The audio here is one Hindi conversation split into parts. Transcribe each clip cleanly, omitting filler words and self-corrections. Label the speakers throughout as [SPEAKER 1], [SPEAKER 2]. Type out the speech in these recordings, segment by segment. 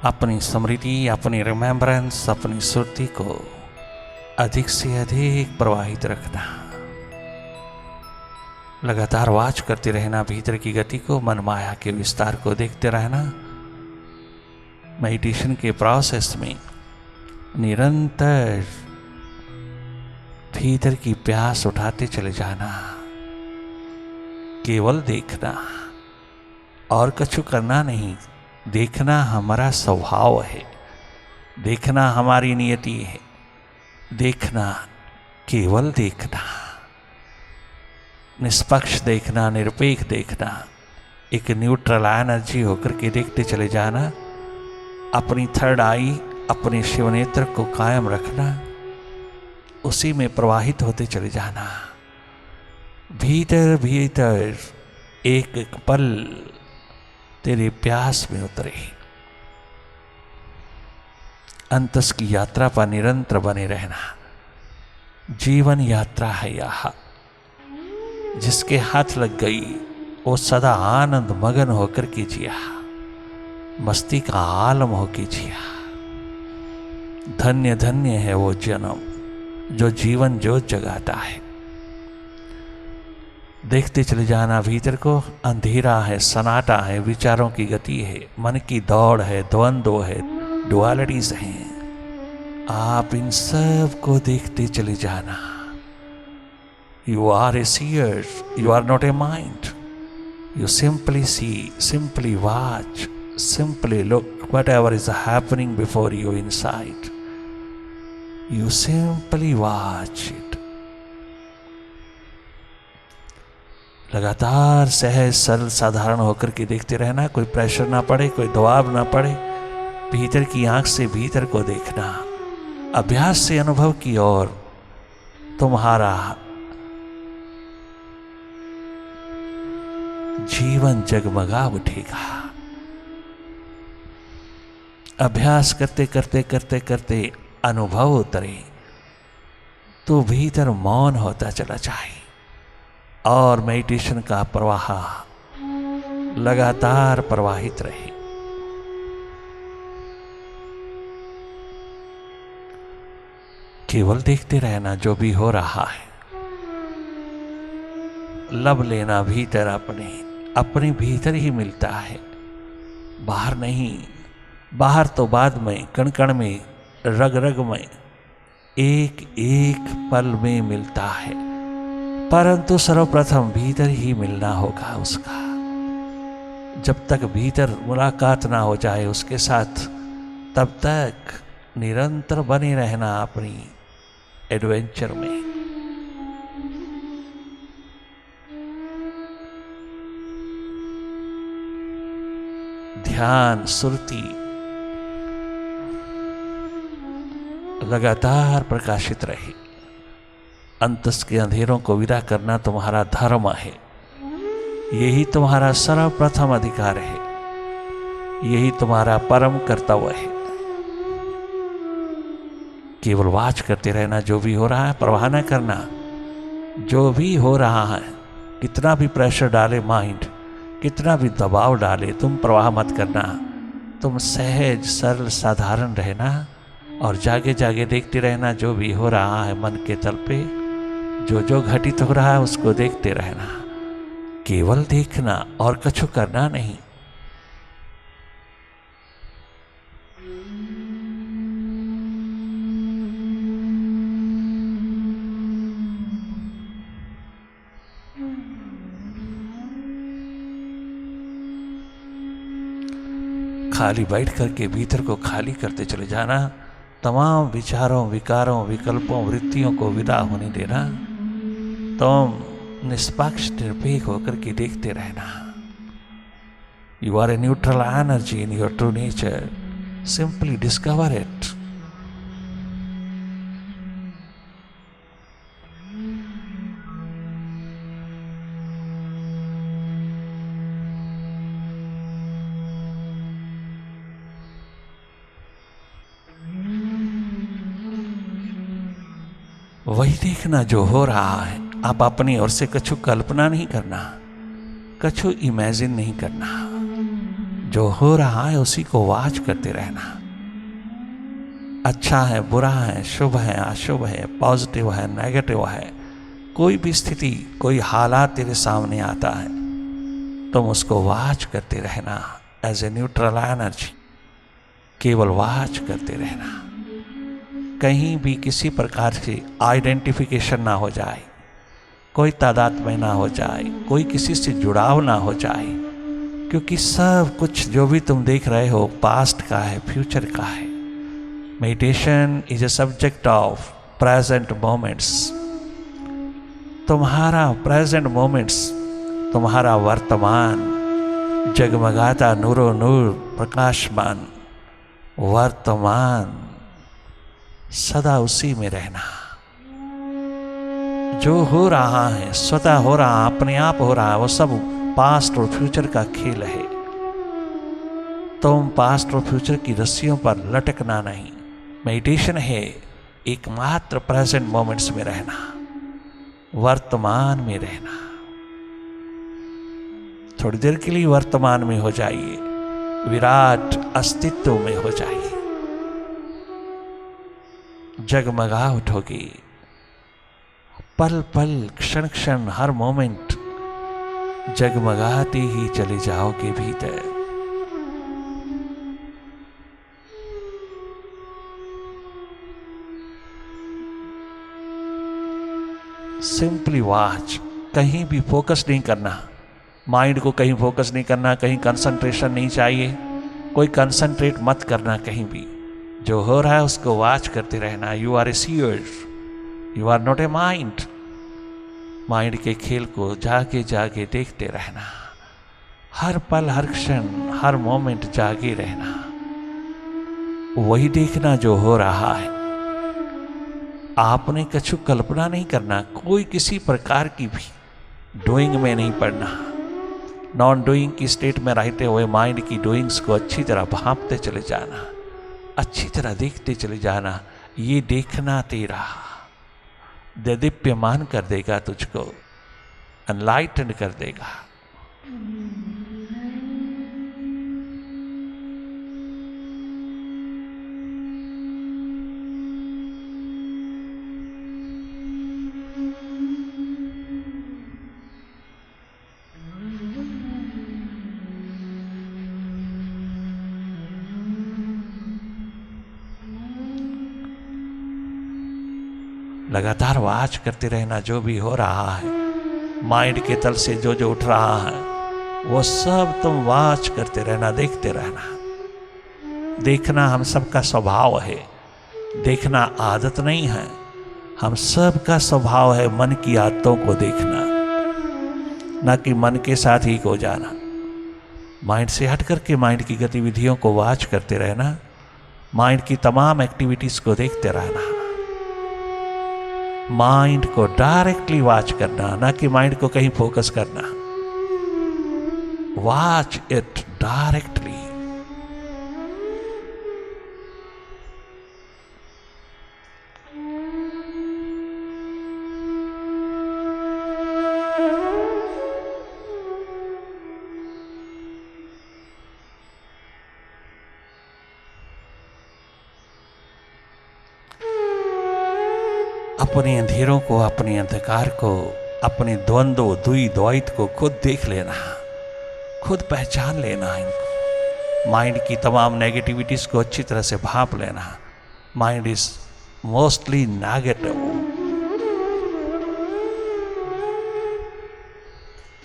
[SPEAKER 1] अपनी स्मृति, अपनी रिमेम्बरेंस, अपनी सुरती को अधिक से अधिक प्रवाहित रखना। लगातार वाच करते रहना भीतर की गति को, मन माया के विस्तार को देखते रहना। मेडिटेशन के प्रोसेस में निरंतर भीतर की प्यास उठाते चले जाना, केवल देखना और कछु करना नहीं। देखना हमारा स्वभाव है, देखना हमारी नियति है, देखना, केवल देखना, निष्पक्ष देखना, निरपेक्ष देखना, एक न्यूट्रल एनर्जी होकर के देखते चले जाना। अपनी थर्ड आई, अपने शिव नेत्र को कायम रखना, उसी में प्रवाहित होते चले जाना। भीतर भीतर एक एक पल तेरे प्यास में उतरे। अंतस की यात्रा पर निरंतर बने रहना। जीवन यात्रा है यह, जिसके हाथ लग गई वो सदा आनंद मगन होकर के जिया, मस्ती का आलम होके जिया। धन्य धन्य है वो जन्म जो जीवन ज्योत जगाता है। देखते चले जाना भीतर को। अंधेरा है, सन्नाटा है, विचारों की गति है, मन की दौड़ है, द्वंद्व है, डुअलिटीज हैं। आप इन सब को देखते चले जाना। You are a seer, you are not a mind. You simply see, simply watch, simply look whatever is happening before you inside. You simply watch it. लगातार सहज सरल साधारण होकर के देखते रहना। कोई प्रेशर ना पड़े, कोई दबाव ना पड़े। भीतर की आंख से भीतर को देखना। अभ्यास से अनुभव की ओर तुम्हारा जीवन जगमगा उठेगा। अभ्यास करते करते करते करते अनुभव उतरे तो भीतर मौन होता चला जाए और मेडिटेशन का प्रवाह लगातार प्रवाहित रहे। केवल देखते रहना जो भी हो रहा है। लब लेना भीतर अपने, अपने भीतर ही मिलता है, बाहर नहीं। बाहर तो बाद में, कण कण में, रग रग में, एक एक पल में मिलता है, परंतु सर्वप्रथम भीतर ही मिलना होगा उसका। जब तक भीतर मुलाकात ना हो जाए उसके साथ, तब तक निरंतर बने रहना अपनी एडवेंचर में। ध्यान, सुरती लगातार प्रकाशित रहे। अंतस के अंधेरों को विदा करना तुम्हारा धर्म है। यही तुम्हारा सर्वप्रथम अधिकार है। यही तुम्हारा परम कर्तव्य है। केवल वाच करते रहना। जो भी हो रहा है परवाह न करना। जो भी हो रहा है, कितना भी प्रेशर डाले माइंड, कितना भी दबाव डाले, तुम परवाह मत करना। तुम सहज सरल साधारण रहना और जागे जागे देखते रहना जो भी हो रहा है मन के तल पे। जो जो घटित हो रहा है उसको देखते रहना। केवल देखना और कछु करना नहीं। खाली बैठ करके भीतर को खाली करते चले जाना। तमाम विचारों, विकारों, विकल्पों, वृत्तियों को विदा होने देना। तुम निष्पक्ष निरपेक्ष होकर के देखते रहना। You are a neutral energy in your true nature. Simply discover it. वही देखना जो हो रहा है। आप अपनी ओर से कछु कल्पना नहीं करना, कछु इमेजिन नहीं करना। जो हो रहा है उसी को वॉच करते रहना। अच्छा है, बुरा है, शुभ है, अशुभ है, पॉजिटिव है, नेगेटिव है, कोई भी स्थिति, कोई हालात तेरे सामने आता है, तुम उसको वॉच करते रहना एज ए न्यूट्रल एनर्जी। केवल वॉच करते रहना, कहीं भी किसी प्रकार से आइडेंटिफिकेशन ना हो जाए, कोई तादाद में ना हो जाए, कोई किसी से जुड़ाव ना हो जाए, क्योंकि सब कुछ जो भी तुम देख रहे हो पास्ट का है, फ्यूचर का है। Meditation is a subject of present moments. तुम्हारा प्रेजेंट मोमेंट्स, तुम्हारा वर्तमान जगमगाता नूरो नूर प्रकाशमान वर्तमान, सदा उसी में रहना। जो हो रहा है स्वतः हो रहा, अपने आप हो रहा है, वो सब पास्ट और फ्यूचर का खेल है। तुम पास्ट और फ्यूचर की रस्सियों पर लटकना नहीं। मेडिटेशन है एकमात्र प्रेजेंट मोमेंट्स में रहना, वर्तमान में रहना। थोड़ी देर के लिए वर्तमान में हो जाइए, विराट अस्तित्व में हो जाइए, जगमगा उठोगे। पल पल, क्षण क्षण, हर मोमेंट जगमगाते ही चले जाओगे भीतर। सिंपली वॉच, कहीं भी फोकस नहीं करना, माइंड को कहीं फोकस नहीं करना, कहीं कंसंट्रेशन नहीं चाहिए, कोई कंसंट्रेट मत करना कहीं भी। जो हो रहा है उसको वॉच करते रहना। You are a seer, you are not a mind. Mind के खेल को जागे जागे देखते रहना, हर पल, हर क्षण, हर मोमेंट जागे रहना, वही देखना जो हो रहा है। आपने कछु कल्पना नहीं करना, कोई किसी प्रकार की भी डूइंग में नहीं पड़ना। नॉन डूइंग की स्टेट में रहते हुए माइंड की डूइंग्स को अच्छी तरह भांपते चले जाना, अच्छी तरह देखते चले जाना। ये देखना तेरा देदीप्यमान कर देगा, तुझको एनलाइटन कर देगा। लगातार वॉच करते रहना, जो भी हो रहा है माइंड के तल से, जो जो उठ रहा है वो सब तुम वॉच करते रहना, देखते रहना। देखना हम सबका स्वभाव है, देखना आदत नहीं है, हम सब का स्वभाव है मन की आदतों को देखना, ना कि मन के साथ ही हो जाना। माइंड से हट करके माइंड की गतिविधियों को वॉच करते रहना, माइंड की तमाम एक्टिविटीज को देखते रहना। माइंड को डायरेक्टली वॉच करना, ना कि माइंड को कहीं फोकस करना। Watch it directly. अपने अंधेरों को, अपने अंधकार को, अपने द्वंद्व द्वैत को खुद देख लेना, खुद पहचान लेना इनको। माइंड की तमाम नेगेटिविटीज को अच्छी तरह से भांप लेना। माइंड इज मोस्टली नेगेटिव,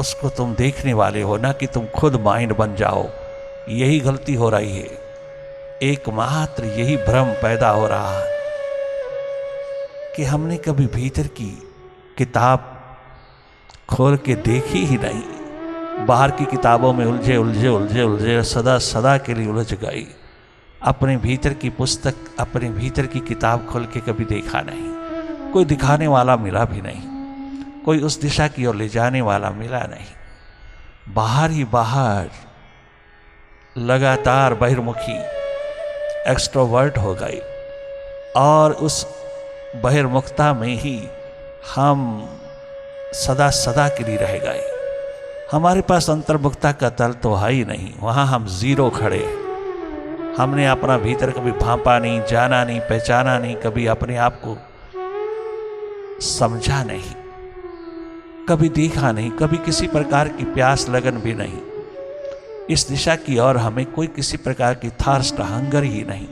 [SPEAKER 1] उसको तुम देखने वाले हो, ना कि तुम खुद माइंड बन जाओ। यही गलती हो रही है, एकमात्र यही भ्रम पैदा हो रहा है कि हमने कभी भीतर की किताब खोल के देखी ही नहीं। बाहर की किताबों में उलझे उलझे उलझे उलझे सदा सदा के लिए उलझ गई। अपने भीतर की पुस्तक, अपने भीतर की किताब खोल के कभी देखा नहीं। कोई दिखाने वाला मिला भी नहीं, कोई उस दिशा की ओर ले जाने वाला मिला नहीं। बाहर ही बाहर लगातार बहिर्मुखी एक्सट्रोवर्ट हो गई, और उस बहिर्मुखता में ही हम सदा सदा के लिए रह गए। हमारे पास अंतर्मुखता का तल तो है ही नहीं, वहाँ हम जीरो खड़े हैं। हमने अपना भीतर कभी भांपा नहीं, जाना नहीं, पहचाना नहीं, कभी अपने आप को समझा नहीं, कभी देखा नहीं, कभी किसी प्रकार की प्यास लगन भी नहीं। इस दिशा की ओर हमें कोई किसी प्रकार की थर्स्ट, हंगर ही नहीं।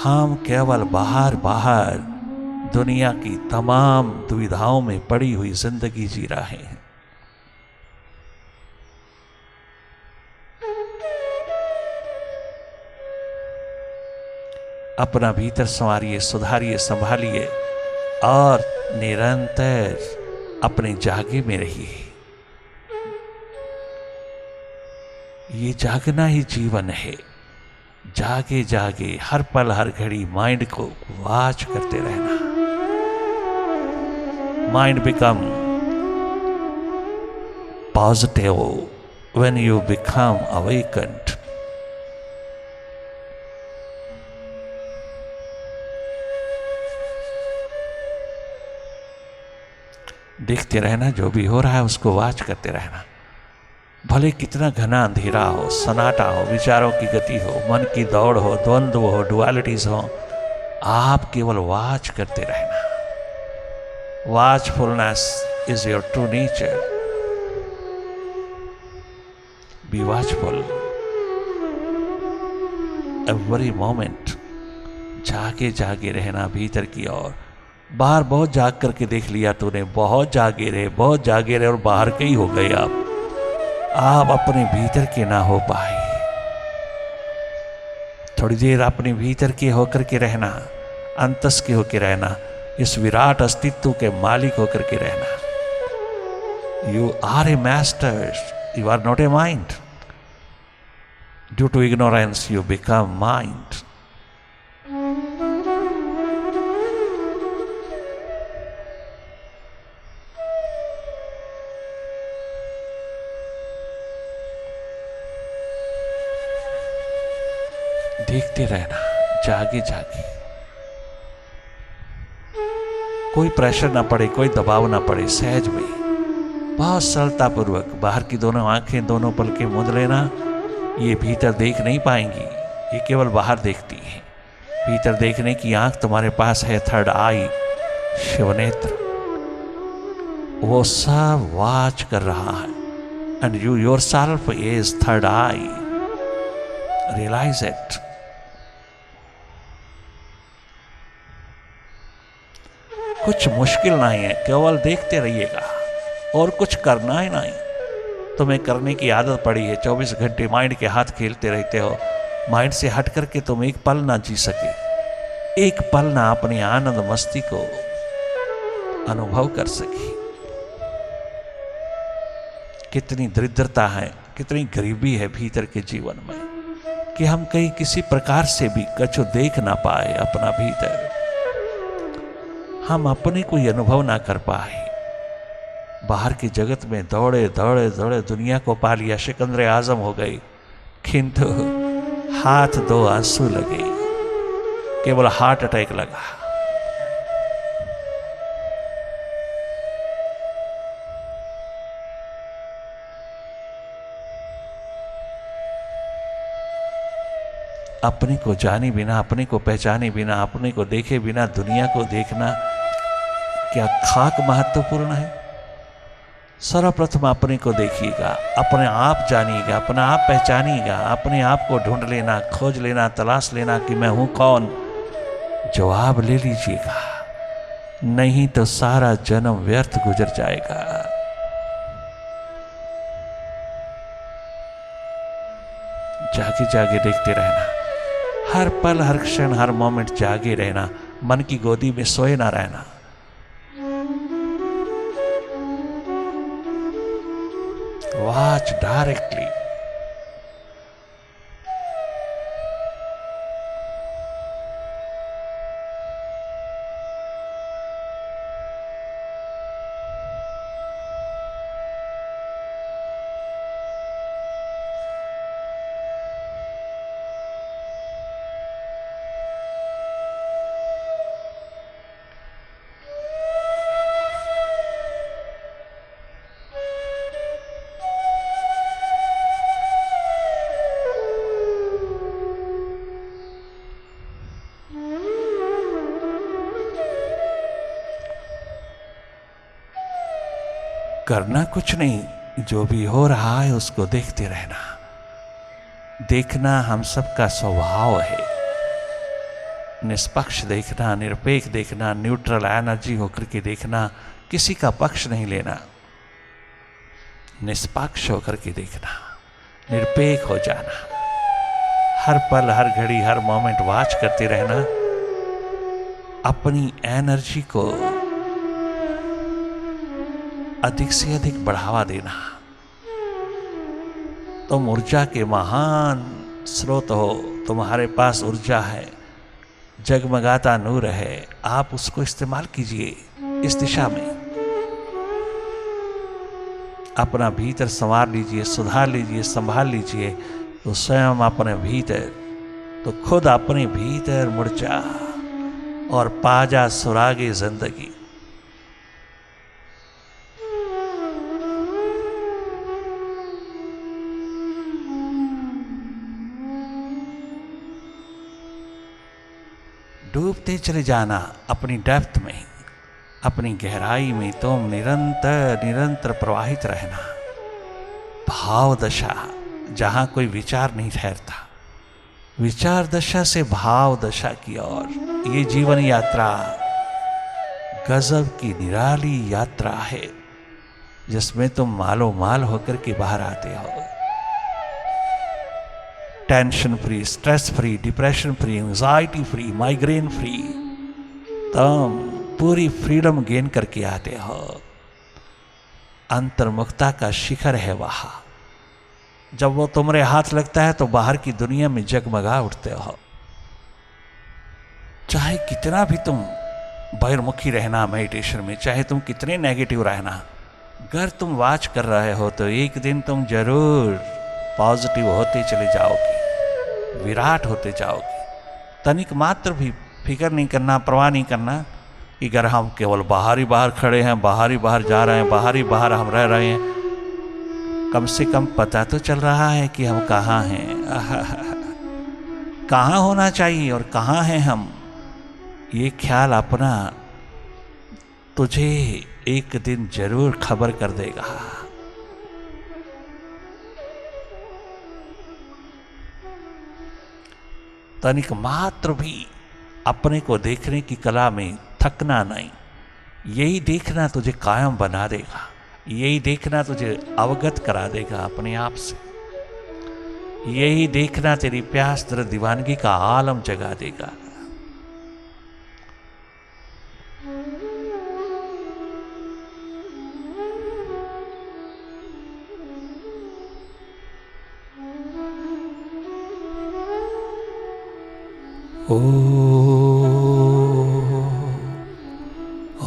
[SPEAKER 1] हम केवल बाहर बाहर दुनिया की तमाम दुविधाओं में पड़ी हुई जिंदगी जी रहे हैं। अपना भीतर संवारिए, सुधारिए, संभालिए और निरंतर अपने जागे में रहिए। ये जागना ही जीवन है। जागे जागे हर पल हर घड़ी माइंड को वॉच करते रहना। Mind become positive when you become awakened. देखते रहना, जो भी हो रहा है उसको वॉच करते रहना। भले कितना घना अंधेरा हो, सन्नाटा हो, विचारों की गति हो, मन की दौड़ हो, द्वंद्व हो, डुअलिटीज हो, आप केवल वॉच करते रहना। Watchfulness is your true nature. Be watchful every moment. जागे जागे रहना भीतर की ओर। बाहर बहुत जाग करके देख लिया तूने, बहुत जागे रहे, बहुत जागे रहे और बाहर के ही हो गए आप अपने भीतर के ना हो पाए। थोड़ी देर अपने भीतर के होकर के रहना, अंतस के होकर रहना, इस विराट अस्तित्व के मालिक होकर के रहना। You are a master, you are not a mind. Due to ignorance you become mind. देखते रहना, जागे जागे। कोई प्रेशर ना पड़े, कोई दबाव ना पड़े, सहज में बहुत सरलता पूर्वक बाहर की दोनों आंखें, दोनों पलकें मूंद लेना। ये भीतर देख नहीं पाएंगी, ये केवल बाहर देखती हैं। भीतर देखने की आंख तुम्हारे पास है, थर्ड आई, शिवनेत्र। वो सब वॉच कर रहा है and you yourself is third eye. Realise it. कुछ मुश्किल नहीं है, केवल देखते रहिएगा और कुछ करना ही नहीं। तुम्हें करने की आदत पड़ी है, 24 घंटे माइंड के हाथ खेलते रहते हो। माइंड से हट करके तुम एक पल ना जी सके, एक पल ना अपनी आनंद मस्ती को अनुभव कर सके। कितनी दरिद्रता है, कितनी गरीबी है भीतर के जीवन में कि हम कहीं किसी प्रकार से भी कछु देख ना पाए अपना भीतर। हम अपने को ही अनुभव ना कर पाए। बाहर के जगत में दौड़े दौड़े दौड़े दुनिया को पा लिया, सिकंदर आजम हो गए, किंतु हाथ दो आंसू लगे, केवल हार्ट अटैक लगा। अपने को जाने बिना, अपने को पहचाने बिना, अपने को देखे बिना दुनिया को देखना क्या खाक महत्वपूर्ण है? सर्वप्रथम अपने को देखिएगा, अपने आप जानिएगा, अपना आप पहचानिएगा, अपने आप को ढूंढ लेना, खोज लेना, तलाश लेना कि मैं हूं कौन। जवाब ले लीजिएगा, नहीं तो सारा जन्म व्यर्थ गुजर जाएगा। जागे जागे देखते रहना, हर पल हर क्षण हर मोमेंट जागे रहना, मन की गोदी में सोए ना रहना। Watch directly. करना कुछ नहीं, जो भी हो रहा है उसको देखते रहना। देखना हम सबका स्वभाव है, निष्पक्ष देखना, निरपेक्ष देखना, न्यूट्रल एनर्जी होकर के देखना, किसी का पक्ष नहीं लेना, निष्पक्ष होकर के देखना, निरपेक्ष हो जाना, हर पल हर घड़ी हर मोमेंट वॉच करते रहना, अपनी एनर्जी को अधिक से अधिक बढ़ावा देना। तुम ऊर्जा के महान स्रोत हो, तुम्हारे पास ऊर्जा है, जगमगाता नूर है, आप उसको इस्तेमाल कीजिए इस दिशा में। अपना भीतर संवार लीजिए, सुधार लीजिए, संभाल लीजिए, तो स्वयं अपने भीतर, तो खुद अपने भीतर मुड़ जा और पा जा सुरागे जिंदगी। डूबते चले जाना अपनी डेप्थ में, अपनी गहराई में तुम निरंतर निरंतर प्रवाहित रहना। भाव दशा, जहां कोई विचार नहीं ठहरता, विचार दशा से भाव दशा की ओर, ये जीवन यात्रा गजब की निराली यात्रा है, जिसमें तुम मालो माल होकर के बाहर आते हो। Tension free, stress free, depression free, anxiety free, migraine free, तुम पूरी फ्रीडम गेन करके आते हो। अंतर्मुखता का शिखर है वहां। जब वो तुम्हारे हाथ लगता है तो बाहर की दुनिया में जगमगा उठते हो। चाहे कितना भी तुम बहिर्मुखी रहना मेडिटेशन में, चाहे तुम कितने नेगेटिव रहना, अगर तुम वॉच कर रहे हो तो एक दिन तुम जरूर पॉजिटिव होते चले जाओगे, विराट होते जाओगे। तनिक मात्र भी फिक्र नहीं करना, परवाह नहीं करना कि अगर हम केवल बाहर ही बाहर खड़े हैं, बाहर ही बाहर जा रहे हैं, बाहर ही बाहर हम रह रहे हैं, कम से कम पता तो चल रहा है कि हम कहाँ हैं, कहाँ होना चाहिए और कहाँ हैं हम। ये ख्याल अपना तुझे एक दिन जरूर खबर कर देगा। तनिक मात्र भी अपने को देखने की कला में थकना नहीं। यही देखना तुझे कायम बना देगा, यही देखना तुझे अवगत करा देगा अपने आप से। यही देखना तेरी प्यास तेरे दीवानगी का आलम जगा देगा।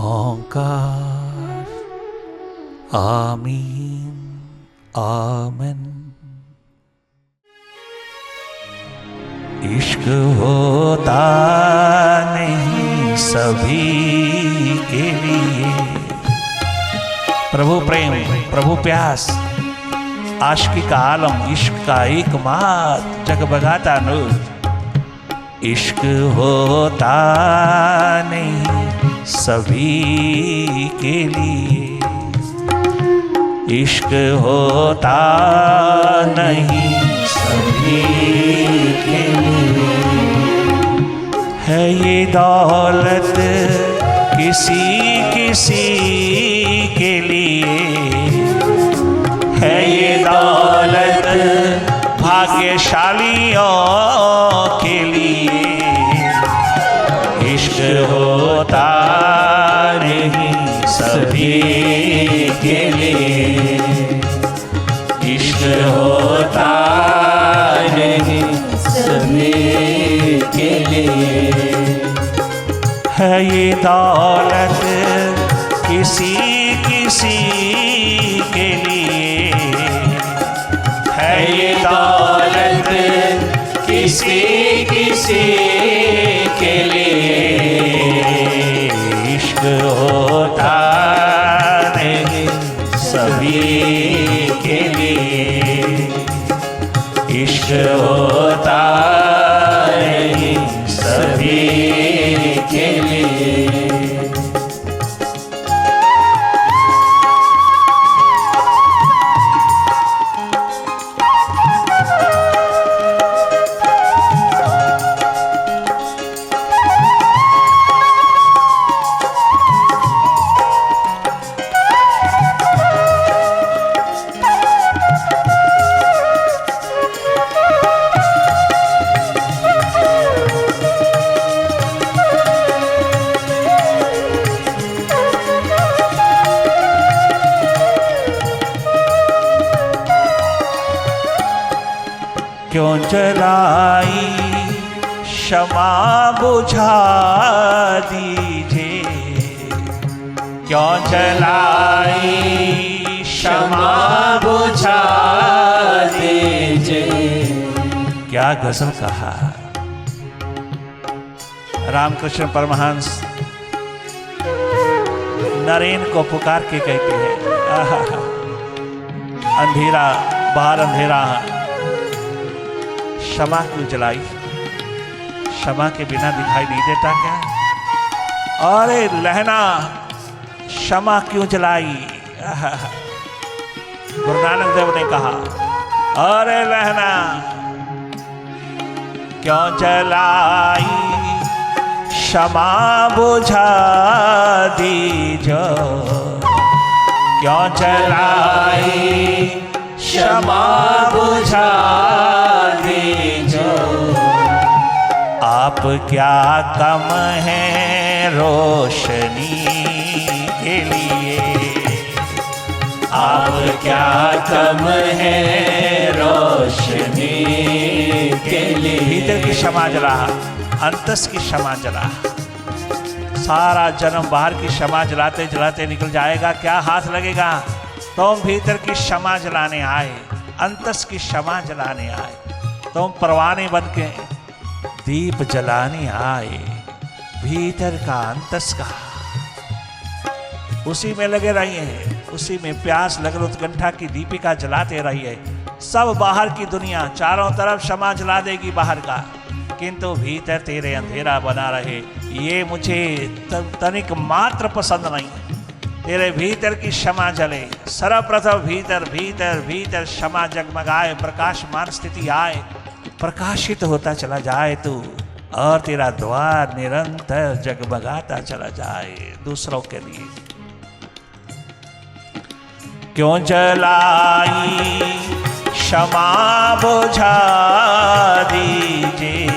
[SPEAKER 1] ओंकार आमीन आमेन। इश्क होता नहीं सभी के लिए, प्रभु प्रेम, प्रभु प्यास, आशिकी का आलम, इश्क का एकमात्र जगमगाता नूर। इश्क होता नहीं सभी के लिए, इश्क होता नहीं सभी के लिए। है ये दौलत किसी किसी के लिए, है ये दौलत भाग्यशालियों के लिए। इश्क होता नहीं सभी के लिए, इश्क होता नहीं सभी के लिए। है ये दौलत किसी किसी के लिए, है ये दौलत किसी किसी के लिए। इश्क होता नहीं सभी के लिए, इश्क होता नहीं सभी के लिए। क्यों जलाई क्षमा बुझा दीजिए, क्यों जलाई क्षमा बुझा दीजिए। क्या गजल कहा। रामकृष्ण परमहंस नरेन को पुकार के कहते हैं, अंधेरा बाहर अंधेरा, क्षमा क्यों जलाई, क्षमा के बिना दिखाई नहीं देता क्या। अरे लहना क्षमा क्यों जलाई। गुरु नानक देव ने कहा, अरे लहना क्यों जलाई क्षमा बुझा दीजो, क्यों जलाई क्षमा बुझा दीजो। आप क्या कम है रोशनी के लिए, आप क्या कम है रोशनी के लिए। भीतर की क्षमा जला, अंतस की क्षमा जला। सारा जन्म बाहर की क्षमा जलाते जलाते निकल जाएगा, क्या हाथ लगेगा। तुम भीतर की क्षमा जलाने आए, अंतस की क्षमा जलाने आए। तुम परवाने बन के दीप जलाने आए, भीतर का अंतस का उसी में लगे रहिए, उसी में प्यास लगल उत्कंठा की दीपिका जलाते रहिए। सब बाहर की दुनिया चारों तरफ क्षमा जला देगी बाहर का, किंतु भीतर तेरे अंधेरा बना रहे, ये मुझे तनिक मात्र पसंद नहीं। तेरे भीतर की क्षमा जले, सर्वप्रथम भीतर भीतर भीतर क्षमा जगमगाए, प्रकाशमान स्थिति आए, प्रकाशित होता चला जाए तू, और तेरा द्वार निरंतर जगमगाता चला जाए दूसरों के लिए। क्यों जलाई क्षमा बुझा दीजिए,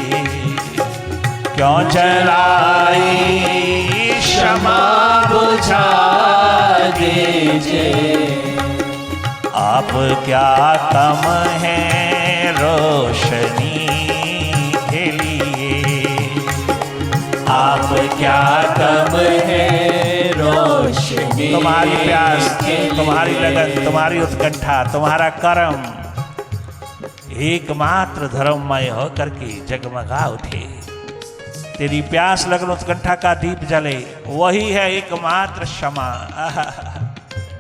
[SPEAKER 1] क्यों जलाई क्षमा बुझा दीजिए। आप क्या कम है रोशनी के लिए, आप क्या कम है रोशनी। तुम्हारी प्यास, तुम्हारी लगन, तुम्हारी उत्कंठा, तुम्हारा कर्म एकमात्र धर्ममय होकर के जगमगा उठे। तेरी प्यास लगन उत्कंठा का दीप जले, वही है एकमात्र क्षमा।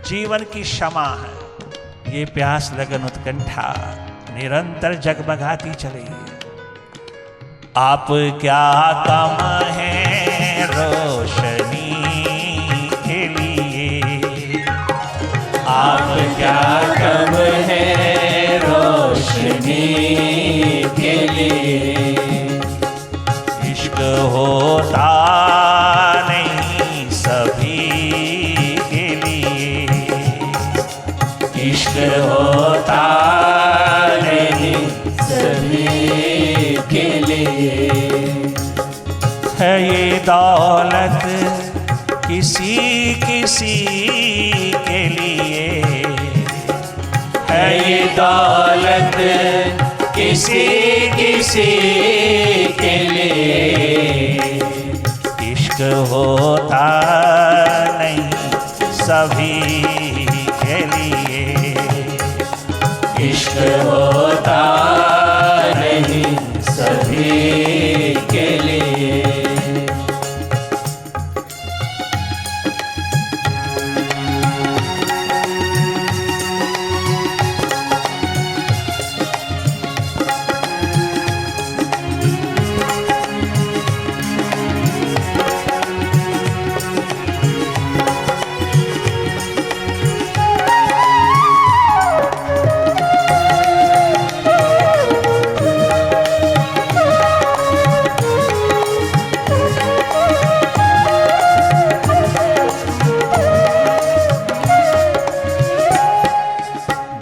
[SPEAKER 1] जीवन की क्षमा है ये प्यास लगन उत्कंठा, निरंतर जगमगाती चले। आप क्या कम है रोशनी के लिए, आप क्या कम है रोशनी के लिए। इश्क होता नहीं सभी के लिए, इश्क होता नहीं सभी के लिए। है ये दौलत किसी किसी के लिए, है ये दौलत किसी किसी के लिए। इश्क होता नहीं सभी के लिए, इश्क होता नहीं सभी के लिए।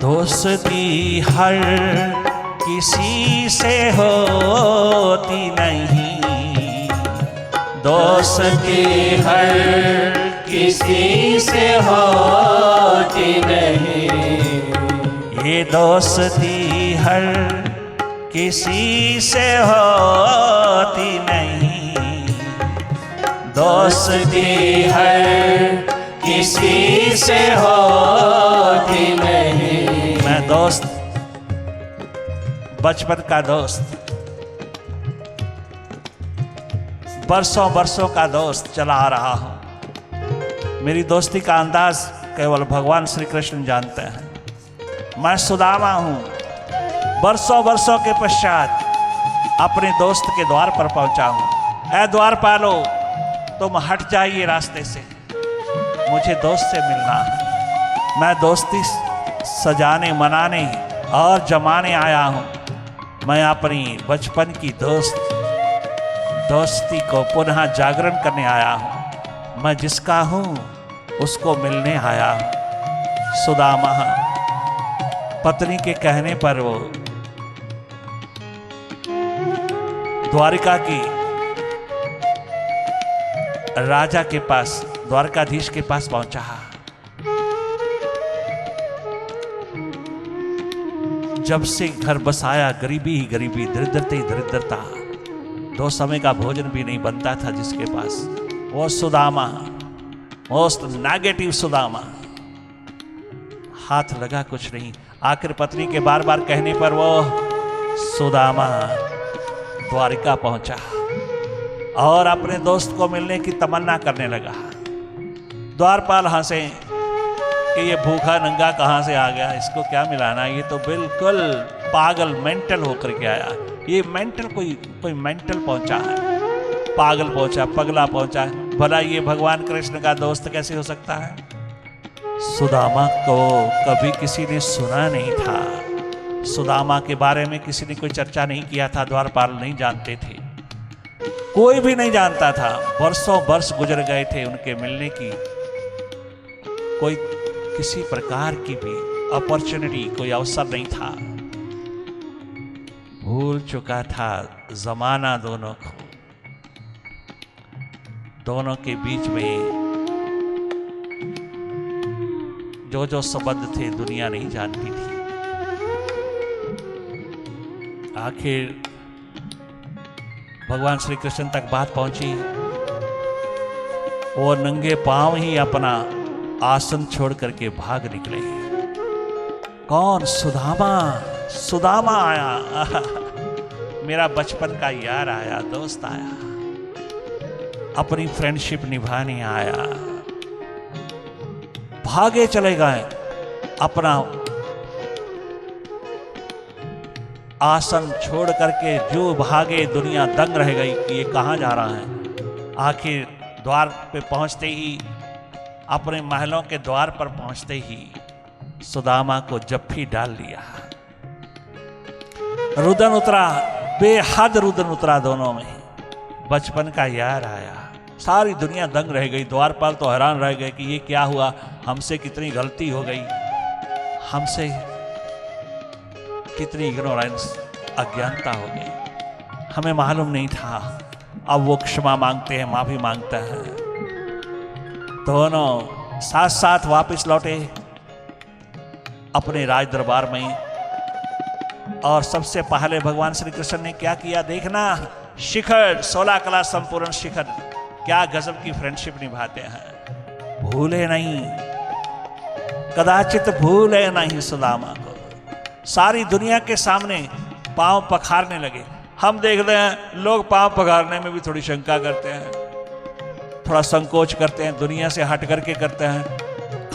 [SPEAKER 1] दोस्ती हर किसी से होती नहीं, दोस्ती हर किसी से होती नहीं। ये दोस्ती हर किसी से होती नहीं, दोस्ती हर किसी से होती नहीं। मैं दोस्त, बचपन का दोस्त, बरसों बरसों का दोस्त चला आ रहा हूं। मेरी दोस्ती का अंदाज केवल भगवान श्री कृष्ण जानते हैं। मैं सुदामा हूं, बरसों बरसों के पश्चात अपने दोस्त के द्वार पर पहुंचा हूं। ऐ द्वारपालो, तुम हट जाइए रास्ते से, मुझे दोस्त से मिलना है। मैं दोस्ती सजाने, मनाने और जमाने आया हूं। मैं अपनी बचपन की दोस्ती को पुनः जागरण करने आया हूं। मैं जिसका हूं उसको मिलने आया हूं। सुदामा पत्नी के कहने पर वो द्वारिका की राजा के पास, द्वारकाधीश के पास पहुंचा। जब से घर बसाया, गरीबी ही गरीबी, दरिद्रता ही दरिद्रता, 2 समय का भोजन भी नहीं बनता था जिसके पास। वो सुदामा, मोस्ट नेगेटिव सुदामा, हाथ लगा कुछ नहीं। आखिर पत्नी के बार बार कहने पर वो सुदामा द्वारिका पहुंचा और अपने दोस्त को मिलने की तमन्ना करने लगा। द्वारपाल हंसे कि ये भूखा नंगा कहाँ से आ गया, इसको क्या मिलाना, ये तो बिल्कुल पागल, मेंटल होकर के आया। ये मेंटल, कोई मेंटल पहुंचा है, पागल पहुंचा, पगला पहुंचा है। भला ये भगवान कृष्ण का दोस्त कैसे हो सकता है? सुदामा को कभी किसी ने सुना नहीं था, सुदामा के बारे में किसी ने कोई चर्चा नहीं किया था। द्वारपाल नहीं जानते थे, कोई भी नहीं जानता था। वर्षों वर्ष गुजर गए थे उनके मिलने की, कोई किसी प्रकार की भी अपॉर्चुनिटी, कोई अवसर नहीं था। भूल चुका था जमाना दोनों को, दोनों के बीच में जो जो संबंध थे दुनिया नहीं जानती थी। आखिर भगवान श्री कृष्ण तक बात पहुंची। वो नंगे पांव ही अपना आसन छोड़ करके भाग निकले। कौन? सुदामा। सुदामा आया, मेरा बचपन का यार आया, दोस्त आया, अपनी फ्रेंडशिप निभाने आया। भागे चले गए, अपना आसन छोड़ करके जो भागे, दुनिया दंग रह गई कि ये कहाँ जा रहा है। आखिर द्वार पे पहुंचते ही, अपने महलों के द्वार पर पहुंचते ही सुदामा को जप्फी डाल लिया। रुदन उतरा, बेहद रुदन उतरा दोनों में। बचपन का यार आया, सारी दुनिया दंग रह गई। द्वारपाल तो हैरान रह गए कि ये क्या हुआ, हमसे कितनी गलती हो गई, हमसे कितनी इग्नोरेंस, अज्ञानता हो गई, हमें मालूम नहीं था। अब वो क्षमा मांगते हैं, माफी मांगता है। दोनों साथ साथ वापस लौटे अपने राज दरबार में। और सबसे पहले भगवान श्री कृष्ण ने क्या किया देखना। शिखर, 16 कला संपूर्ण शिखर, क्या गजब की फ्रेंडशिप निभाते हैं। भूले नहीं, कदाचित भूले नहीं सुदामा को। सारी दुनिया के सामने पांव पखारने लगे। हम देखते हैं लोग पांव पखारने में भी थोड़ी शंका करते हैं, थोड़ा संकोच करते हैं, दुनिया से हट करके करते हैं,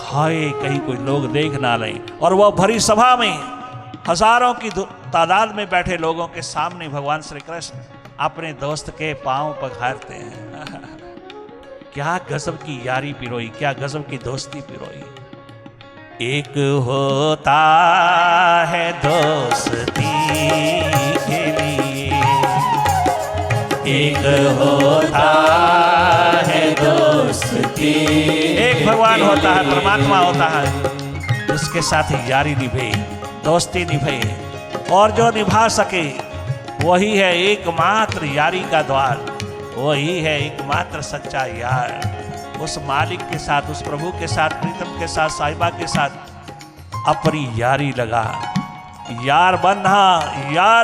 [SPEAKER 1] हाय कहीं कोई लोग देख ना लें। और वह भरी सभा में हजारों की तादाद में बैठे लोगों के सामने भगवान श्री कृष्ण अपने दोस्त के पांव पखारते हैं। क्या गजब की यारी पिरोई, क्या गजब की दोस्ती पिरोई। एक होता है दोस्ती के लिए, एक होता है दोस्ती। एक भगवान होता है, परमात्मा होता है, जिसके साथ यारी निभे, दोस्ती निभे, और जो निभा सके वही है एकमात्र यारी का द्वार, वही है एकमात्र सच्चा यार। उस मालिक के साथ, उस प्रभु के साथ, प्रीतम के साथ, साहिबा के साथ अपनी यारी लगा। यार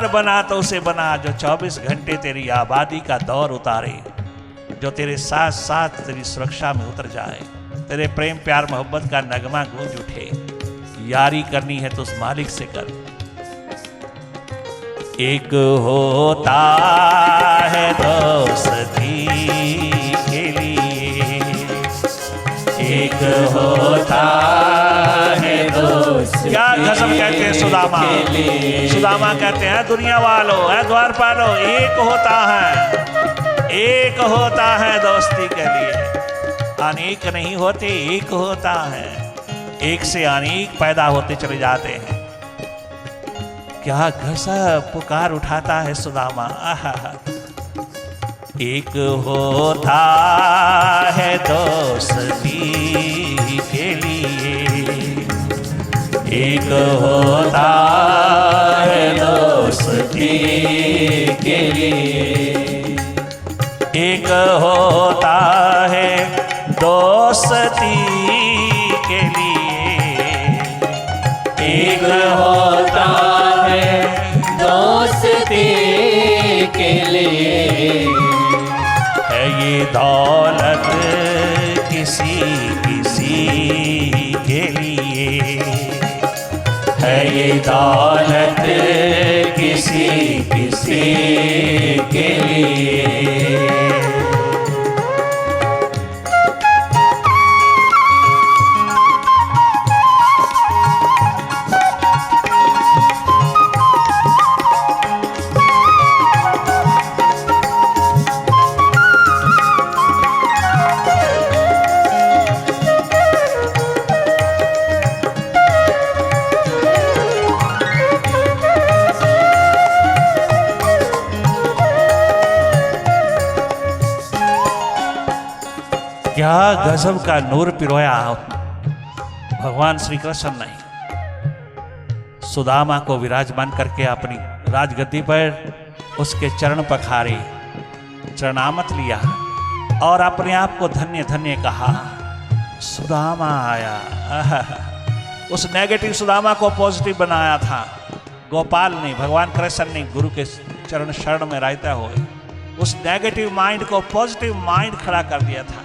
[SPEAKER 1] बना तो उसे बना जो 24 घंटे तेरी आबादी का दौर उतारे, जो तेरे साथ साथ तेरी सुरक्षा में उतर जाए, तेरे प्रेम प्यार मोहब्बत का नगमा गूंज उठे। यारी करनी है तो उस मालिक से कर। एक होता है दोस्ती के लिए, एक होता है दोस्त। क्या गजब कहते हैं सुदामा। सुदामा कहते हैं दुनिया वालों है द्वारपालों, एक होता है दोस्ती के लिए। अनेक नहीं होते, एक होता है। एक से अनेक पैदा होते चले जाते हैं। क्या गजब पुकार उठाता है सुदामा। एक होता है दोस्ती के लिए, एक होता है दोस्ती के लिए, एक होता है दोस्ती के लिए, एक होता है दोस्ती के लिए। है ये दौलत किसी के लिए, है ये दौलत किसी के लिए। क्या गजब का नूर पिरोया भगवान श्री कृष्ण ने सुदामा को विराजमान करके अपनी राजगद्दी पर उसके चरण पखारे, चरणामत लिया और अपने आप को धन्य धन्य कहा। सुदामा आया। उस नेगेटिव सुदामा को पॉजिटिव बनाया था गोपाल ने, भगवान कृष्ण ने गुरु के चरण शरण में रहते हुए उस नेगेटिव माइंड को पॉजिटिव माइंड खड़ा कर दिया था।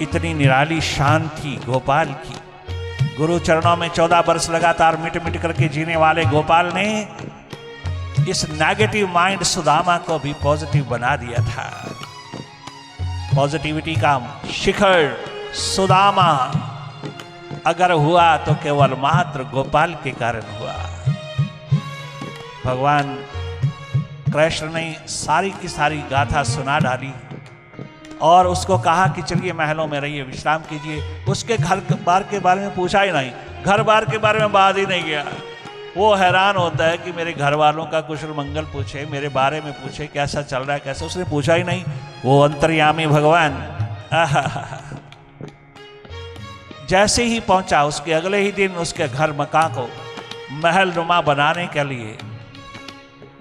[SPEAKER 1] इतनी निराली शांति गोपाल की। गुरु चरणों में 14 वर्ष लगातार मिट मिट करके जीने वाले गोपाल ने इस नेगेटिव माइंड सुदामा को भी पॉजिटिव बना दिया था। पॉजिटिविटी का शिखर सुदामा अगर हुआ तो केवल मात्र गोपाल के कारण हुआ। भगवान कृष्ण ने सारी की सारी गाथा सुना डाली और उसको कहा कि चलिए महलों में रहिए, विश्राम कीजिए। उसके घर बार के बारे में पूछा ही नहीं, घर बार के बारे में बात ही नहीं किया। वो हैरान होता है कि मेरे घर वालों का कुशल मंगल पूछे, मेरे बारे में पूछे, कैसा चल रहा है कैसा, उसने पूछा ही नहीं। वो अंतर्यामी भगवान जैसे ही पहुंचा उसके अगले ही दिन उसके घर मकान को महल नुमा बनाने के लिए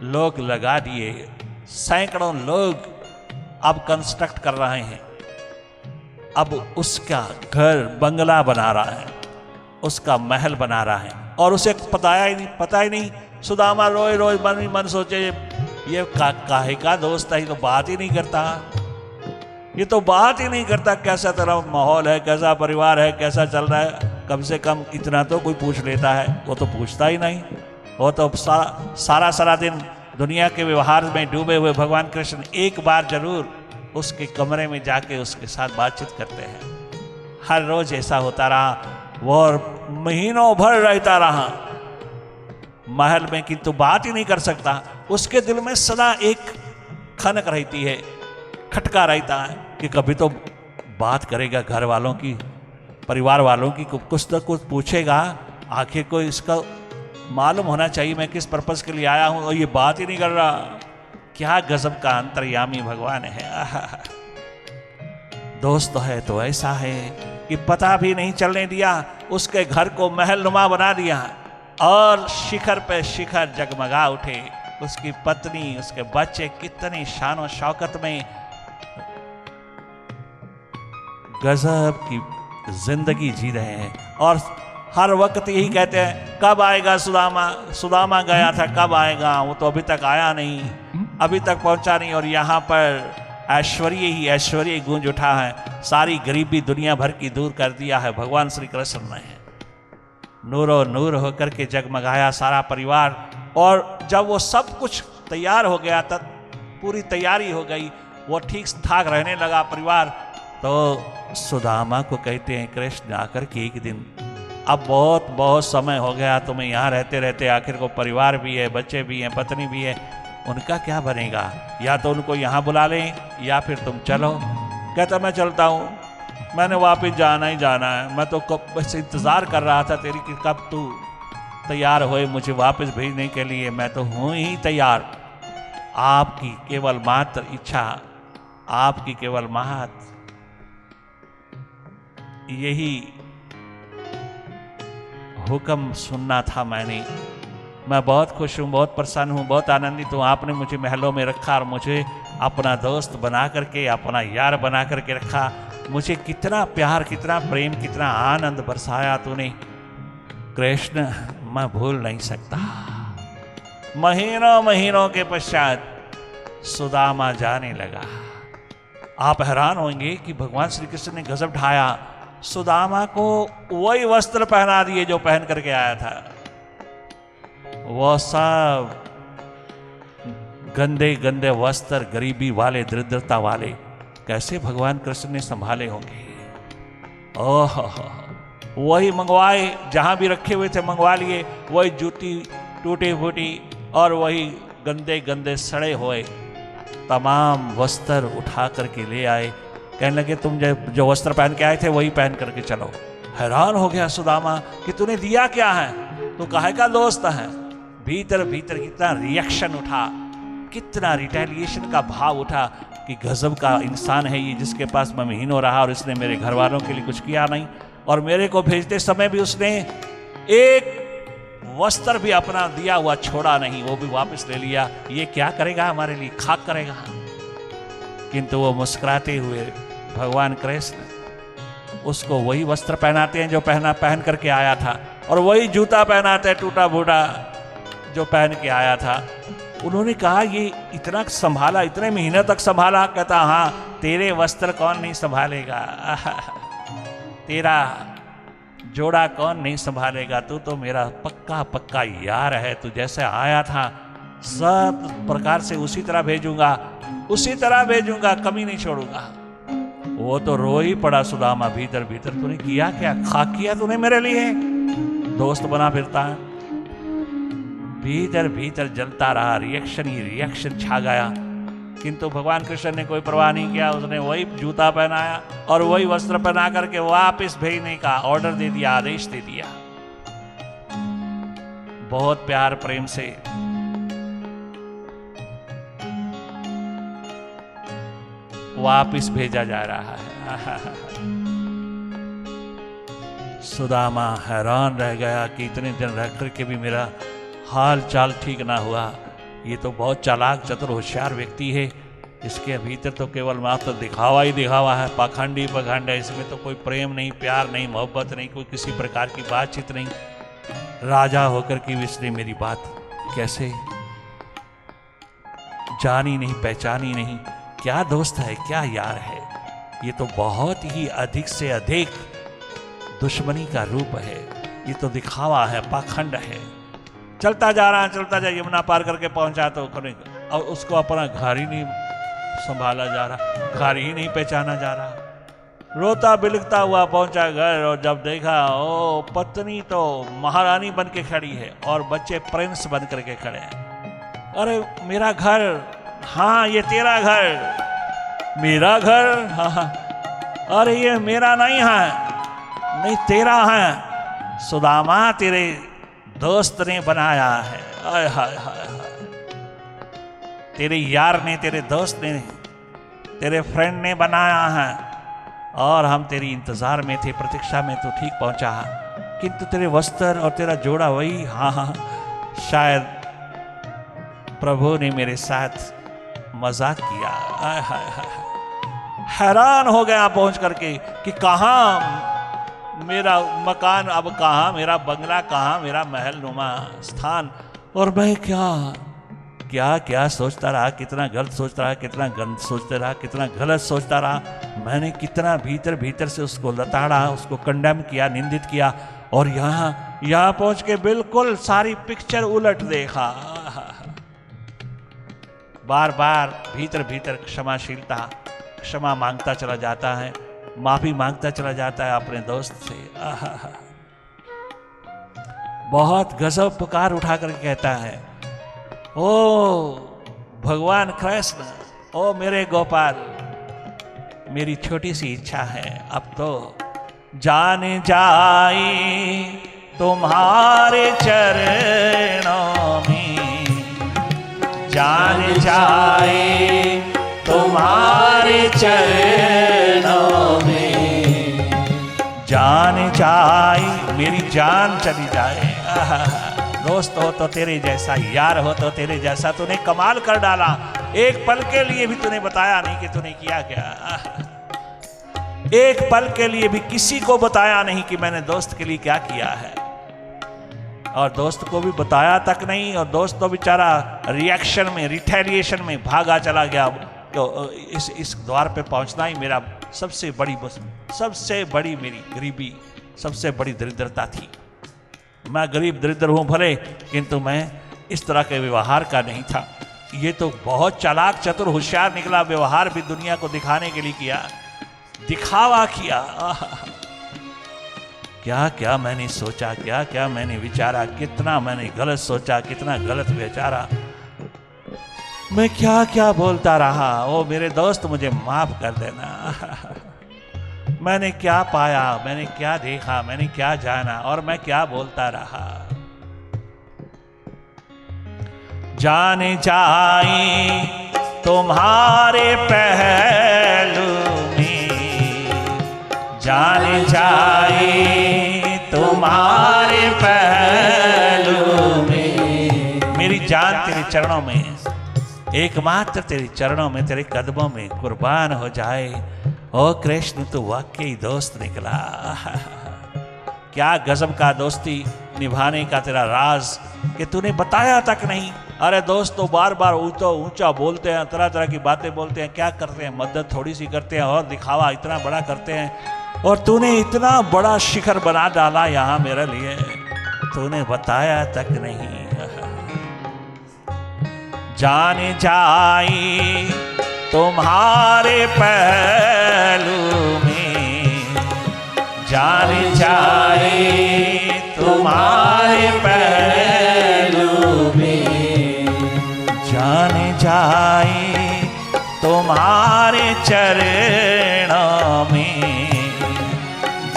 [SPEAKER 1] लोग लगा दिए। सैकड़ों लोग अब कंस्ट्रक्ट कर रहे हैं। अब उसका घर बंगला बना रहा है, उसका महल बना रहा है और उसे पता ही नहीं। सुदामा रोज रोज मन ही मन सोचे ये काहे का दोस्त है, ये तो बात ही नहीं करता, ये तो बात ही नहीं करता। कैसा तेरा माहौल है, कैसा परिवार है, कैसा चल रहा है, कम से कम इतना तो कोई पूछ लेता है। वो तो पूछता ही नहीं। वो तो सारा दिन दुनिया के व्यवहार में डूबे हुए भगवान कृष्ण एक बार जरूर उसके कमरे में जाके उसके साथ बातचीत करते हैं। हर रोज ऐसा होता रहा। वो महीनों भर रहता रहा महल में, किंतु बात ही नहीं कर सकता। उसके दिल में सदा एक खनक रहती है, खटका रहता है कि कभी तो बात करेगा घर वालों की, परिवार वालों की, कुछ तो कुछ पूछेगा। आखिर को इसका मालूम होना चाहिए मैं किस पर्पस के लिए आया हूं, और ये बात ही नहीं कर रहा। क्या गजब का अंतर्यामी भगवान है। दोस्त है तो ऐसा है कि पता भी नहीं चलने दिया, उसके घर को महल नुमा बना दिया और शिखर पे शिखर जगमगा उठे। उसकी पत्नी, उसके बच्चे कितनी शान और शौकत में गजब की जिंदगी जी रहे हैं। और हर वक्त यही कहते हैं कब आएगा सुदामा, सुदामा गया था कब आएगा, वो तो अभी तक आया नहीं, अभी तक पहुंचा नहीं। और यहाँ पर ऐश्वर्य ही ऐश्वर्य गूंज उठा है, सारी गरीबी दुनिया भर की दूर कर दिया है भगवान श्री कृष्ण ने। नूरो नूर होकर के जगमगाया सारा परिवार। और जब वो सब कुछ तैयार हो गया, तब पूरी तैयारी हो गई, वो ठीक ठाक रहने लगा परिवार, तो सुदामा को कहते हैं कृष्ण आकर के एक दिन, अब बहुत बहुत समय हो गया तुम्हें यहाँ रहते रहते, आखिर को परिवार भी है, बच्चे भी हैं, पत्नी भी है, उनका क्या बनेगा, या तो उनको यहाँ बुला लें या फिर तुम चलो। कहता मैं चलता हूँ, मैंने वापस जाना ही जाना है, मैं तो कब बस इंतज़ार कर रहा था तेरी कि कब तू तैयार होए मुझे वापस भेजने के लिए, मैं तो हूँ ही तैयार। आपकी केवल मात्र इच्छा, आपकी केवल मात्र यही हुक्म सुनना था मैंने। मैं बहुत खुश हूँ, बहुत प्रसन्न हूँ, बहुत आनंदित हूँ। आपने मुझे महलों में रखा और मुझे अपना दोस्त बना करके, अपना यार बना करके रखा। मुझे कितना प्यार, कितना प्रेम, कितना आनंद बरसाया तूने कृष्ण, मैं भूल नहीं सकता। महीनों महीनों के पश्चात सुदामा जाने लगा। आप हैरान होंगे कि भगवान श्री कृष्ण ने गजब ढाया, सुदामा को वही वस्त्र पहना दिए जो पहन करके आया था। वो सब गंदे गंदे वस्त्र, गरीबी वाले, दरिद्रता वाले, कैसे भगवान कृष्ण ने संभाले होंगे। ओह, वही मंगवाए, जहां भी रखे हुए थे मंगवा लिए, वही जूती टूटी फूटी और वही गंदे गंदे सड़े हुए तमाम वस्त्र उठा करके ले आए। कहने लगे तुम जो वस्त्र पहन के आए थे वही पहन करके चलो। हैरान हो गया सुदामा कि तूने दिया क्या है, तू काहे का दोस्त है। भीतर भीतर कितना रिएक्शन उठा, कितना रिटेलिएशन का भाव उठा कि गजब का इंसान है ये, जिसके पास मैं महीनों रहा और इसने मेरे घर वालों के लिए कुछ किया नहीं, और मेरे को भेजते समय भी उसने एक वस्त्र भी अपना दिया हुआ छोड़ा नहीं, वो भी वापस ले लिया। ये क्या करेगा हमारे लिए, खाक करेगा। किंतु वो मुस्कुराते हुए भगवान कृष्ण उसको वही वस्त्र पहनाते हैं जो पहन करके आया था, और वही जूता पहनाते हैं टूटा फूटा जो पहन के आया था। उन्होंने कहा ये इतना संभाला, इतने महीने तक संभाला। कहता हाँ, तेरे वस्त्र कौन नहीं संभालेगा, तेरा जोड़ा कौन नहीं संभालेगा, तू तो मेरा पक्का पक्का यार है। तू जैसे आया था सब प्रकार से उसी तरह भेजूंगा, उसी तरह भेजूंगा, कमी नहीं छोड़ूंगा। वो तो रो ही पड़ा सुदामा भीतर भीतर, तूने किया क्या, खा किया तूने मेरे लिए, दोस्त बना फिरता है। भीतर भीतर जलता रहा, रिएक्शन ही रिएक्शन छा गया। किंतु भगवान कृष्ण ने कोई परवाह नहीं किया, उसने वही जूता पहनाया और वही वस्त्र पहना करके वापस भेजने का ऑर्डर दे दिया, आदेश दे दिया। बहुत प्यार प्रेम से वापस भेजा जा रहा है। सुदामा हैरान रह गया कि इतने दिन रह करके भी मेरा हाल चाल ठीक ना हुआ। ये तो बहुत चालाक चतुर होशियार व्यक्ति है, इसके भीतर तो केवल मात्र दिखावा ही दिखावा है, पाखंडी पखंड है, इसमें तो कोई प्रेम नहीं, प्यार नहीं, मोहब्बत नहीं, कोई किसी प्रकार की बातचीत नहीं। राजा होकर के इसने मेरी बात कैसे जानी नहीं, पहचानी नहीं, क्या दोस्त है, क्या यार है। ये तो बहुत ही अधिक से अधिक दुश्मनी का रूप है, ये तो दिखावा है, पाखंड है। चलता जा रहा, चलता जा, यमुना पार करके पहुंचा तो और उसको अपना घर ही नहीं संभाला जा रहा, घर ही नहीं पहचाना जा रहा। रोता बिलखता हुआ पहुंचा घर, और जब देखा ओ पत्नी तो महारानी बन के खड़ी है और बच्चे प्रिंस बन करके खड़े हैं। अरे मेरा घर, हाँ ये तेरा घर, मेरा घर, हाँ, अरे ये मेरा नहीं है, नहीं तेरा है, सुदामा तेरे दोस्त ने बनाया है। आय हाय हाय हाय, तेरे यार ने, तेरे दोस्त ने, तेरे फ्रेंड ने बनाया है, और हम तेरी इंतजार में थे, प्रतीक्षा में, तो ठीक पहुंचा। किंतु तेरे वस्त्र और तेरा जोड़ा वही, हाँ हाँ, शायद प्रभु ने मेरे साथ मजाक किया। आय हाय हाय, हैरान हो गया पहुंच करके कि कहाँ मेरा मकान अब कहाँ, मेरा बंगला कहाँ, मेरा महल नुमा स्थान, और मैं क्या क्या क्या सोचता रहा, कितना गलत सोचता रहा, कितना गंद सोचता रहा, कितना गलत सोचता रहा। मैंने कितना भीतर भीतर से उसको लताड़ा, उसको कंडेम किया, निंदित किया, और यहाँ पहुंच के बिल्कुल सारी पिक्चर उलट देखा। बार बार भीतर भीतर क्षमाशीलता, क्षमा मांगता चला जाता है, माफी मांगता चला जाता है अपने दोस्त से। बहुत गजब पुकार उठा कर कहता है, ओ भगवान कृष्ण, ओ मेरे गोपाल, मेरी छोटी सी इच्छा है, अब तो जान जाए तुम्हारे चरणों में, जान जाए तुम्हारे चरणों में, जान जाए मेरी जान चली जाए। दोस्त हो तो तेरे जैसा, यार हो तो तेरे जैसा, तूने कमाल कर डाला। एक पल के लिए भी तूने बताया नहीं कि तूने किया क्या। एक पल के लिए भी किसी को बताया नहीं कि मैंने दोस्त के लिए क्या किया है, और दोस्त को भी बताया तक नहीं, और दोस्त तो बेचारा रिएक्शन में, रिटेलिएशन में भागा चला गया। तो इस द्वार पे पहुंचना ही मेरा सबसे बड़ी मेरी गरीबी, सबसे बड़ी दरिद्रता थी। मैं गरीब दरिद्र हूं भले, किंतु मैं इस तरह के व्यवहार का नहीं था। ये तो बहुत चालाक चतुर होशियार निकला, व्यवहार भी दुनिया को दिखाने के लिए किया, दिखावा किया। क्या क्या मैंने सोचा, क्या क्या मैंने विचारा, कितना मैंने गलत सोचा, कितना गलत विचारा, मैं क्या क्या बोलता रहा। ओ मेरे दोस्त, मुझे माफ कर देना। मैंने क्या पाया, मैंने क्या देखा, मैंने क्या जाना, और मैं क्या बोलता रहा। जाने जाए तुम्हारे पहलू में, जाने जाए तुम्हारे पहलू में, मेरी जान तेरे चरणों में, एकमात्र तेरे चरणों में, तेरे कदमों में कुर्बान हो जाए। ओ कृष्ण, तू वाकई दोस्त निकला। क्या गजब का दोस्ती निभाने का तेरा राज कि तूने बताया तक नहीं। अरे दोस्त तो बार बार ऊंचा बोलते हैं, तरह तरह की बातें बोलते हैं, क्या करते हैं, मदद थोड़ी सी करते हैं और दिखावा इतना बड़ा करते हैं। और तूने इतना बड़ा शिखर बना डाला यहाँ मेरे लिए, तूने बताया तक नहीं। जाने जाए तुम्हारे पहलू में, जाने जाए तुम्हारे पहलू में, जाने जाए तुम्हारे चरणों में,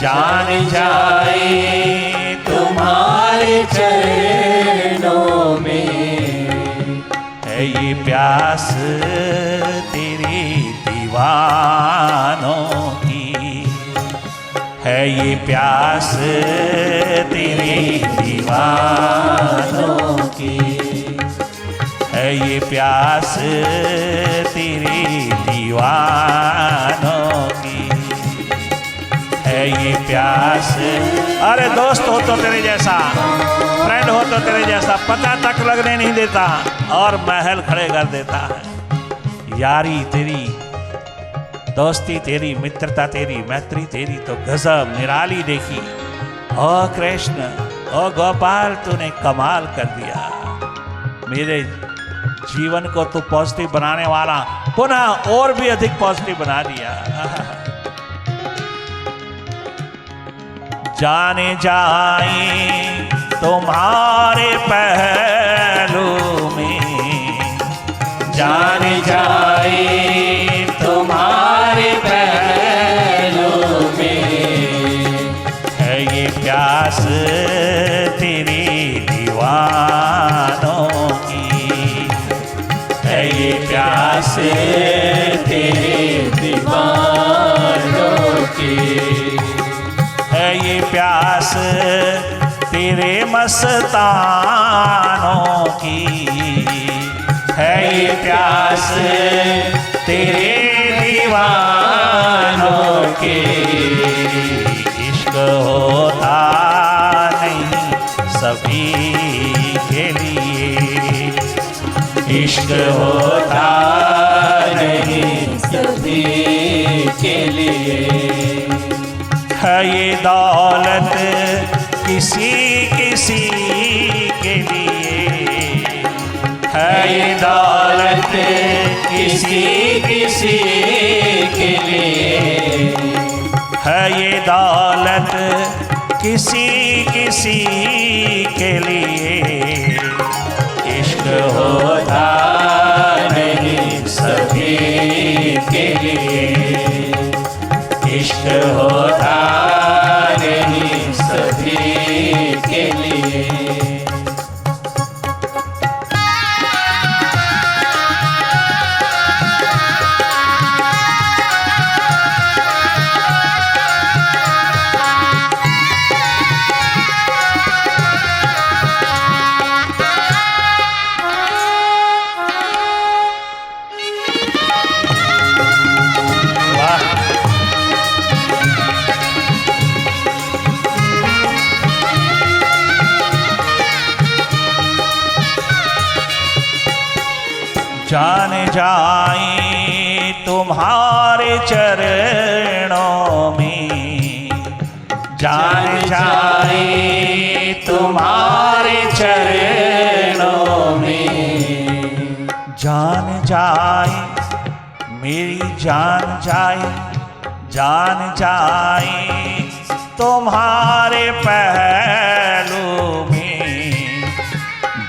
[SPEAKER 1] जाने जाए तुम्हारे चरणों में। है ये प्यास तेरे दीवानों की, है ये प्यास तेरे दीवानों की, है ये प्यास तेरे दीवानों की, है ये प्यास। अरे दोस्त हो तो तेरे जैसा, फ्रेंड हो तो तेरे जैसा, पता तक लगने नहीं देता और महल खड़े कर देता है। यारी तेरी, दोस्ती तेरी, मित्रता तेरी, मैत्री तेरी तो गजब निराली देखी। ओ कृष्ण, ओ गोपाल, तूने कमाल कर दिया। मेरे जीवन को तू पॉजिटिव बनाने वाला, पुनः और भी अधिक पॉजिटिव बना दिया। जाने जाए तुम्हारे पहलू में, जाने जाए तुम्हारे पहलू में, है ये प्यास तेरे दीवानों की, है ये प्यास तेरे दीवानों की, है ये प्यास तेरे मस्तानों की, है ये प्यास तेरे दीवानों की। इश्क हो के लिए। इश्क होता नहीं
[SPEAKER 2] सभी के लिए।
[SPEAKER 1] है ये दौलत किसी किसी के लिए। है ये दौलत
[SPEAKER 2] किसी किसी के लिए।
[SPEAKER 1] है ये दौलत किसी किसी के लिए। इश्क होता
[SPEAKER 2] नहीं सभी के लिए। इश्क होता नहीं सभी के लिए।
[SPEAKER 1] जान जाए तुम्हारे चरणों में। जान जाए
[SPEAKER 2] तुम्हारे चरणों में।
[SPEAKER 1] जान जाए मेरी जान जाए। जान जाए तुम्हारे पहलू में।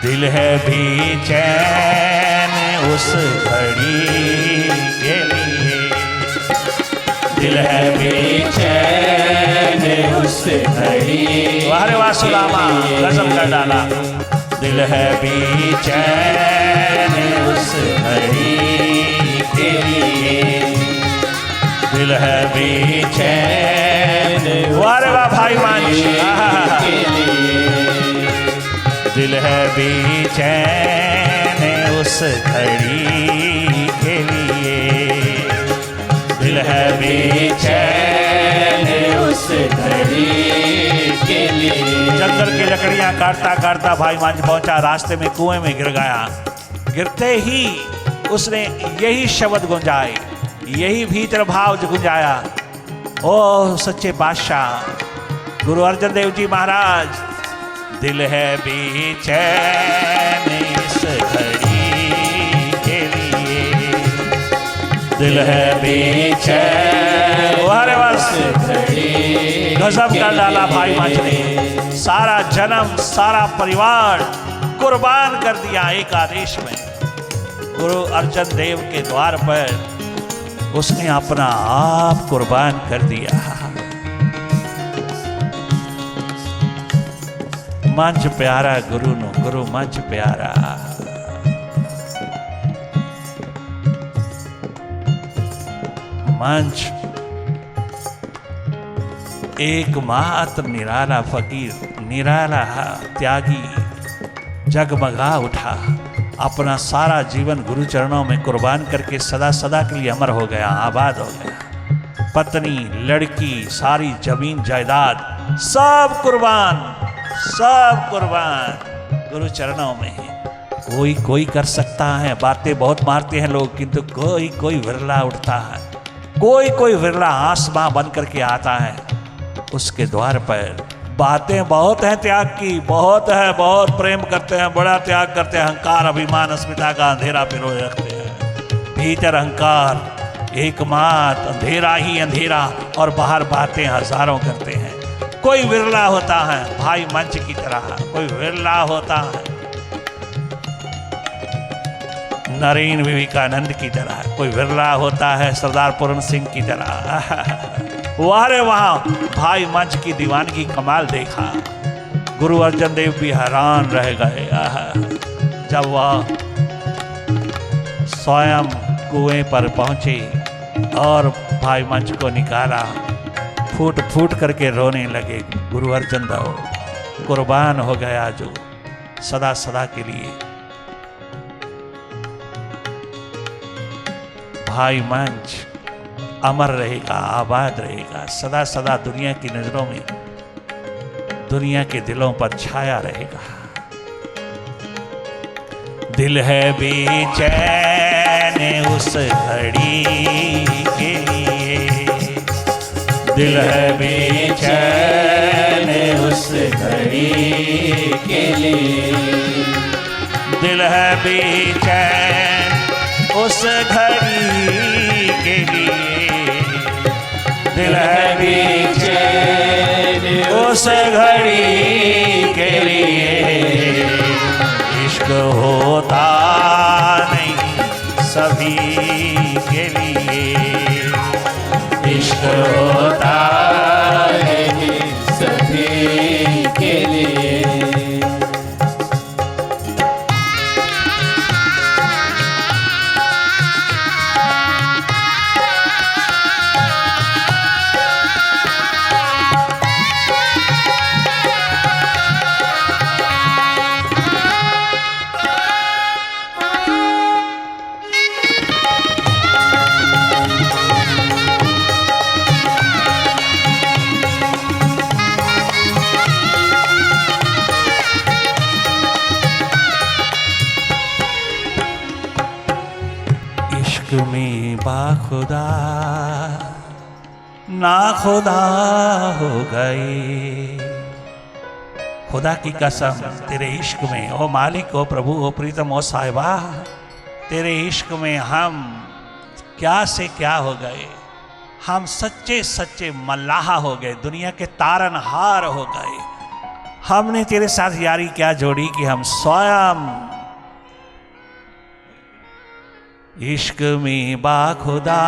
[SPEAKER 1] दिल है बेचैन उस घड़ी के लिए।
[SPEAKER 2] दिल है बेचैन उस घड़ी।
[SPEAKER 1] वाह रे वाह सुदामा, गजब कर डाला। दिल है बेचैन उस घड़ी के लिए। दिल है बेचैन। वाह रे वाह भाई मांझी
[SPEAKER 2] के लिए।
[SPEAKER 1] दिल है बेचैन उस घड़ी के लिए। दिल है
[SPEAKER 2] बेचैन उस घड़ी के लिए।
[SPEAKER 1] जंगल की लकड़ियां काटता काटता भाई मांझ पहुंचा। रास्ते में कुएं में गिर गया। गिरते ही उसने यही शब्द गुंजाए, यही भीतर भाव गुंजाया। ओ सच्चे बादशाह गुरु अर्जन देव जी महाराज। दिल है बेचैन इस घड़ी के लिए। दिल है बेचैन। अरे बस गजब कर डाला भाई मांझ ने। सारा जन्म सारा परिवार कुर्बान कर दिया एक आदेश में। गुरु अर्जन देव के द्वार पर उसने अपना आप कुर्बान कर दिया। मंच प्यारा गुरु नु, गुरु मंच प्यारा। मंच एकमात्र निराला फकीर, निराला त्यागी जगमगा उठा। अपना सारा जीवन गुरु चरणों में कुर्बान करके सदा सदा के लिए अमर हो गया, आबाद हो गया। पत्नी, लड़की, सारी जमीन जायदाद सब कुर्बान, सब कुर्बान गुरु चरणों में है। कोई कोई कर सकता है। बातें बहुत मारते हैं लोग, किंतु कोई कोई विरला उठता है। कोई कोई विरला आसमां बन करके आता है उसके द्वार पर। बातें बहुत हैं त्याग की, बहुत है, बहुत प्रेम करते हैं, बड़ा त्याग करते हैं। अहंकार अभिमान अस्मिता का अंधेरा पिरोए रखते हैं। भीतर अहंकार एकमात्र अंधेरा ही अंधेरा, और बाहर बातें हजारों करते हैं। कोई विरला होता है भाई मंच की तरह, कोई विरला होता है नरेंद्र विवेकानंद की तरह, कोई विरला होता है सरदार पूरन सिंह की तरह। वारे वहाँ भाई मंच की दीवानगी कमाल देखा। गुरु अर्जन देव भी हैरान रह गए जब वह स्वयं कुएं पर पहुंचे और भाई मंच को निकाला। फूट फूट करके रोने लगे। गुरु अर्जन देव कुर्बान हो गया जो सदा सदा के लिए। भाई मंच अमर रहेगा, आबाद रहेगा, सदा सदा दुनिया की नजरों में, दुनिया के दिलों पर छाया रहेगा। दिल है बेचैन उस घड़ी के लिए, दिल है बेचैन
[SPEAKER 2] उस घड़ी के लिए,
[SPEAKER 1] दिल है बेचैन उस घड़ी के लिए, दिल है बेचैन उस घड़ी के लिए। इश्क होता नहीं सभी के लिए,
[SPEAKER 2] इश्क होता नहीं सभी के लिए।
[SPEAKER 1] में बाखुदा ना खुदा हो गए। खुदा की कसम तेरे इश्क में, ओ मालिक, ओ प्रभु, ओ प्रीतम, ओ साहिबा, तेरे इश्क में हम क्या से क्या हो गए। हम सच्चे सच्चे मल्लाह हो गए, दुनिया के तारनहार हो गए। हमने तेरे साथ यारी क्या जोड़ी कि हम स्वयं इश्क में बाखुदा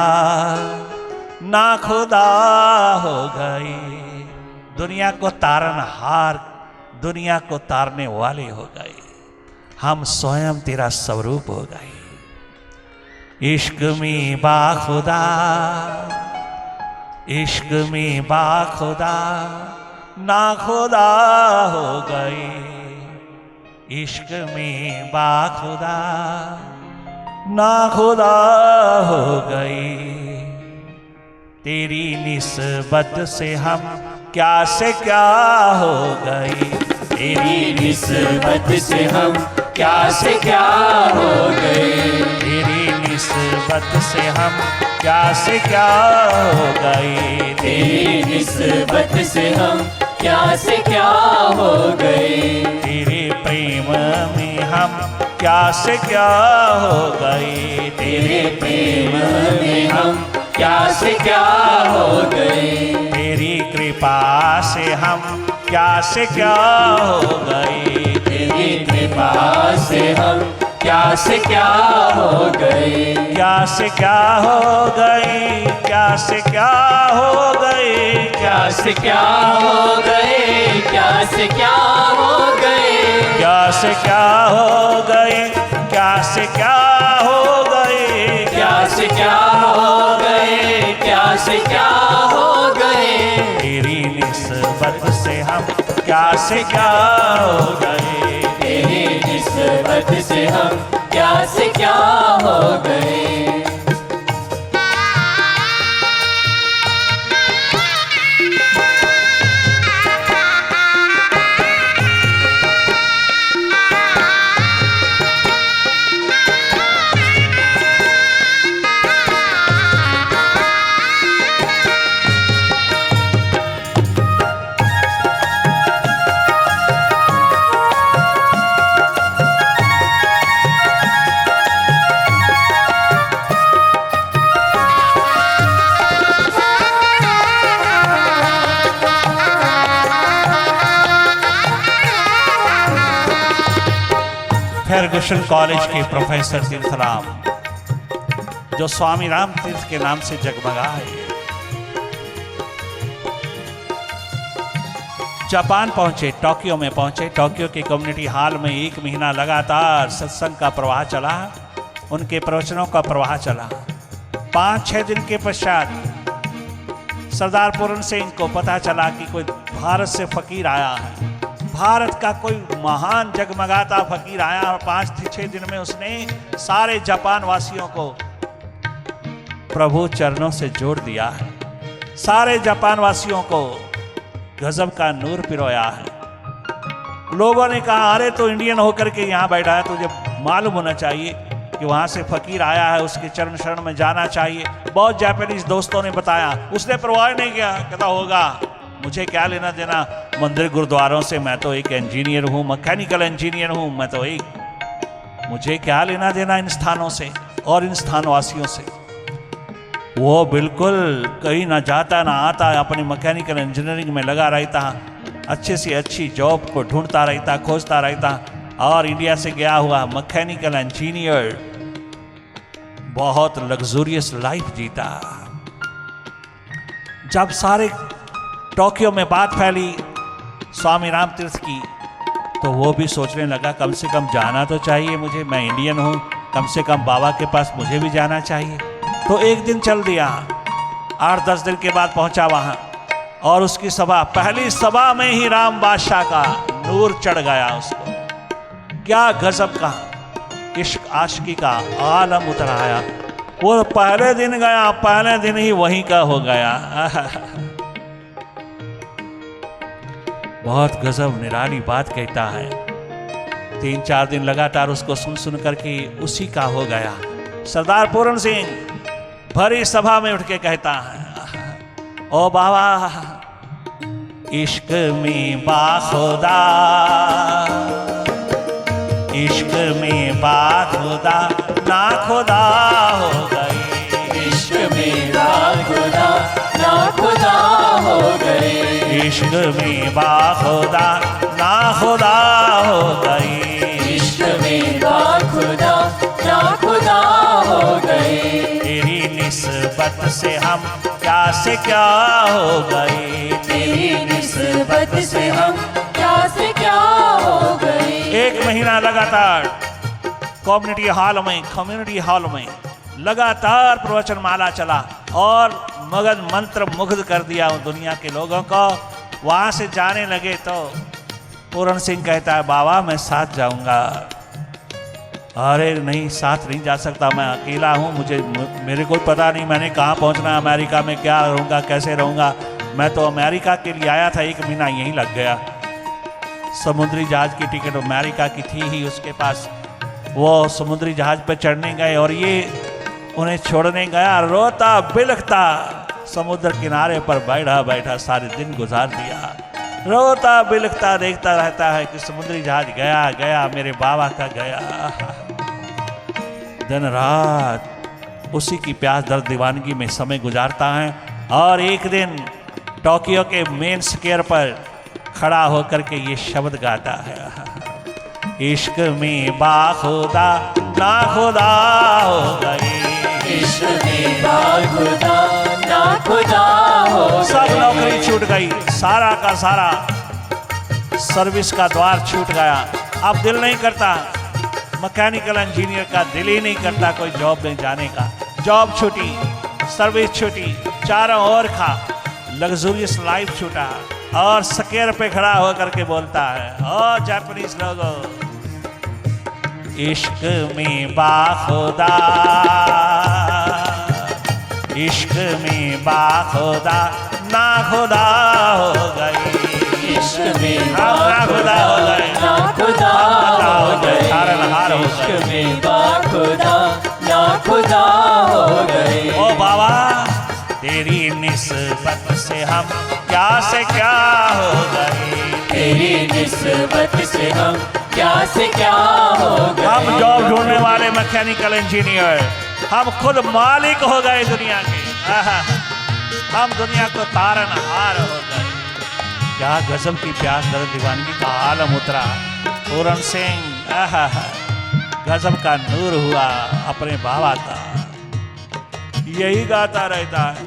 [SPEAKER 1] ना खुदा हो गए। दुनिया को तारनहार, दुनिया को तारने वाले हो गए। हम स्वयं तेरा स्वरूप हो गए। इश्क में बाखुदा, इश्क में बाखुदा ना खुदा हो गए। इश्क में बाखुदा ना खुदा हो गए। तेरी निस्बत से हम क्या से क्या हो गए।
[SPEAKER 2] तेरी निस्बत से हम क्या से क्या हो गए।
[SPEAKER 1] तेरी निस्बत से हम क्या से क्या हो गए।
[SPEAKER 2] तेरी निस्बत से हम क्या से क्या हो गए।
[SPEAKER 1] तेरे प्रेम में हम क्या से क्या हो गए।
[SPEAKER 2] तेरे प्रेम में हम क्या से क्या हो गए।
[SPEAKER 1] तेरी कृपा से हम क्या से क्या हो गए।
[SPEAKER 2] तेरी कृपा से हम क्या से क्या हो गए।
[SPEAKER 1] क्या से क्या हो गए। क्या से क्या हो गए।
[SPEAKER 2] क्या से क्या हो गए। क्या से क्या हो गए।
[SPEAKER 1] क्या से क्या हो गए। क्या से क्या हो गए।
[SPEAKER 2] क्या से क्या हो गए। क्या से क्या हो गए।
[SPEAKER 1] तेरी निस्बत से हम क्या से क्या हो गए।
[SPEAKER 2] तेरी निस्बत से हम क्या से क्या हो गए।
[SPEAKER 1] फर्गुसन कॉलेज के प्रोफेसर तीर्थराम, जो स्वामी राम तीर्थ के नाम से जगमगाए, जापान पहुंचे, टोक्यो में पहुंचे। टोक्यो के कम्युनिटी हॉल में 1 महीना लगातार सत्संग का प्रवाह चला, उनके प्रवचनों का प्रवाह चला। 5-6 दिन के पश्चात सरदार पूरन सिंह को पता चला कि कोई भारत से फकीर आया है, भारत का कोई महान जगमगाता फकीर आया। और 5-6 दिन में उसने सारे जापान वासियों को प्रभु चरणों से जोड़ दिया है। सारे जापान वासियों को गजब का नूर पिरोया है। लोगों ने कहा, अरे तो इंडियन होकर के यहाँ बैठा है, तुझे मालूम होना चाहिए कि वहाँ से फकीर आया है, उसके चरण शरण में जाना चाहिए। बहुत जापानीज दोस्तों ने बताया, उसने परवाह नहीं किया, कहता होगा, मुझे क्या लेना देना मंदिर गुरुद्वारों से, मैं तो एक इंजीनियर हूँ, मैकेनिकल इंजीनियर हूँ, मैं तो एक, मुझे क्या लेना देना इन स्थानों से और इन स्थानवासियों से। वो बिल्कुल कहीं ना जाता ना आता, अपनी मैकेनिकल इंजीनियरिंग में लगा रहता, अच्छे से अच्छी जॉब को ढूंढता रहता, खोजता रहता, और इंडिया से गया हुआ मैकेनिकल इंजीनियर बहुत लग्जूरियस लाइफ जीता। जब सारे टोक्यो में बात फैली स्वामी राम तीर्थ की, तो वो भी सोचने लगा कम से कम जाना तो चाहिए मुझे, मैं इंडियन हूँ, कम से कम बाबा के पास मुझे भी जाना चाहिए। तो एक दिन चल दिया, 8-10 दिन के बाद पहुंचा वहां, और उसकी सभा, पहली सभा में ही राम बादशाह का नूर चढ़ गया उसको। क्या गजब का इश्क आशिकी का आलम उतर आया। वो पहले दिन गया, पहले दिन ही वहीं का हो गया। बहुत गजब निराली बात कहता है। 3-4 दिन लगातार उसको सुन सुन करके उसी का हो गया। सरदार पूरन सिंह भरी सभा में उठ के कहता है, ओ बाबा, इश्क में बाखुदा, इश्क में बाखुदा ना खुदा हो गई,
[SPEAKER 2] इश्क में बाखुदा ना खुदा हो गई,
[SPEAKER 1] इश्क में बाखुदा ना खुदा हो गई,
[SPEAKER 2] इश्क में बाखुदा ना खुदा हो गई,
[SPEAKER 1] तेरी निस्बत से हम क्या से क्या हो गए,
[SPEAKER 2] तेरी निस्बत से हम क्या से क्या हो गए।
[SPEAKER 1] 1 महीना लगातार कम्युनिटी हॉल में लगातार प्रवचन माला चला, और मगन मंत्र मुग्ध कर दिया उन दुनिया के लोगों को। वहां से जाने लगे तो पूरन सिंह कहता है, बाबा मैं साथ जाऊंगा। अरे नहीं, साथ नहीं जा सकता, मैं अकेला हूँ, मेरे को पता नहीं मैंने कहाँ पहुँचना है, अमेरिका में क्या रहूँगा, कैसे रहूँगा। मैं तो अमेरिका के लिए आया था, 1 महीना यहीं लग गया। समुद्री जहाज की टिकट अमेरिका की थी ही उसके पास। वो समुद्री जहाज पर चढ़ने गए और ये उन्हें छोड़ने गया, रोता बिलखता समुद्र किनारे पर बैठा बैठा सारे दिन गुजार दिया। रोता बिलखता देखता रहता है कि समुद्री जहाज गया गया, मेरे बाबा का गया। दिन रात उसी की प्यास दर्द दीवानगी में समय गुजारता है। और एक दिन टोक्यो के मेन स्क्वायर पर खड़ा होकर के ये शब्द गाता है, इश्क में बाखुदा ना खुदा हो गई,
[SPEAKER 2] इश्क में बाखुदा ना खुदा हो गई।
[SPEAKER 1] सब नौकरी छूट गई, सारा का सारा सर्विस का द्वार छूट गया। अब दिल नहीं करता, मैकेनिकल इंजीनियर का दिल ही नहीं करता कोई जॉब में जाने का। जॉब छूटी, सर्विस छूटी, चारों ओर का लग्जूरियस लाइफ छूटा, और स्क्वायर पे खड़ा होकर के बोलता है, ओ जापानीज लोगों, इश्क में बाखुदा, इश्क में बाखुदा ना खुदा हो गई,
[SPEAKER 2] इश्क में
[SPEAKER 1] ना खुदा हो गए,
[SPEAKER 2] ना खुदा हो गए,
[SPEAKER 1] हार हो
[SPEAKER 2] इश्क
[SPEAKER 1] गए।
[SPEAKER 2] में बाखुदा ना खुदा हो गए।
[SPEAKER 1] ओ बाबा, तेरी निस्बत से हम क्या से क्या हो गए,
[SPEAKER 2] तेरी निस्बत से हम क्या से क्या हो गए।
[SPEAKER 1] हम जॉब ढूंढने वाले मैकेनिकल इंजीनियर, हम खुद मालिक हो गए दुनिया के। हम दुनिया को तारनहार हो गए। क्या गजब की प्यास दर्द दीवानगी का आलम उतरा। पूरन सिंह गजब का नूर हुआ अपने बाबा का, यही गाता रहता है,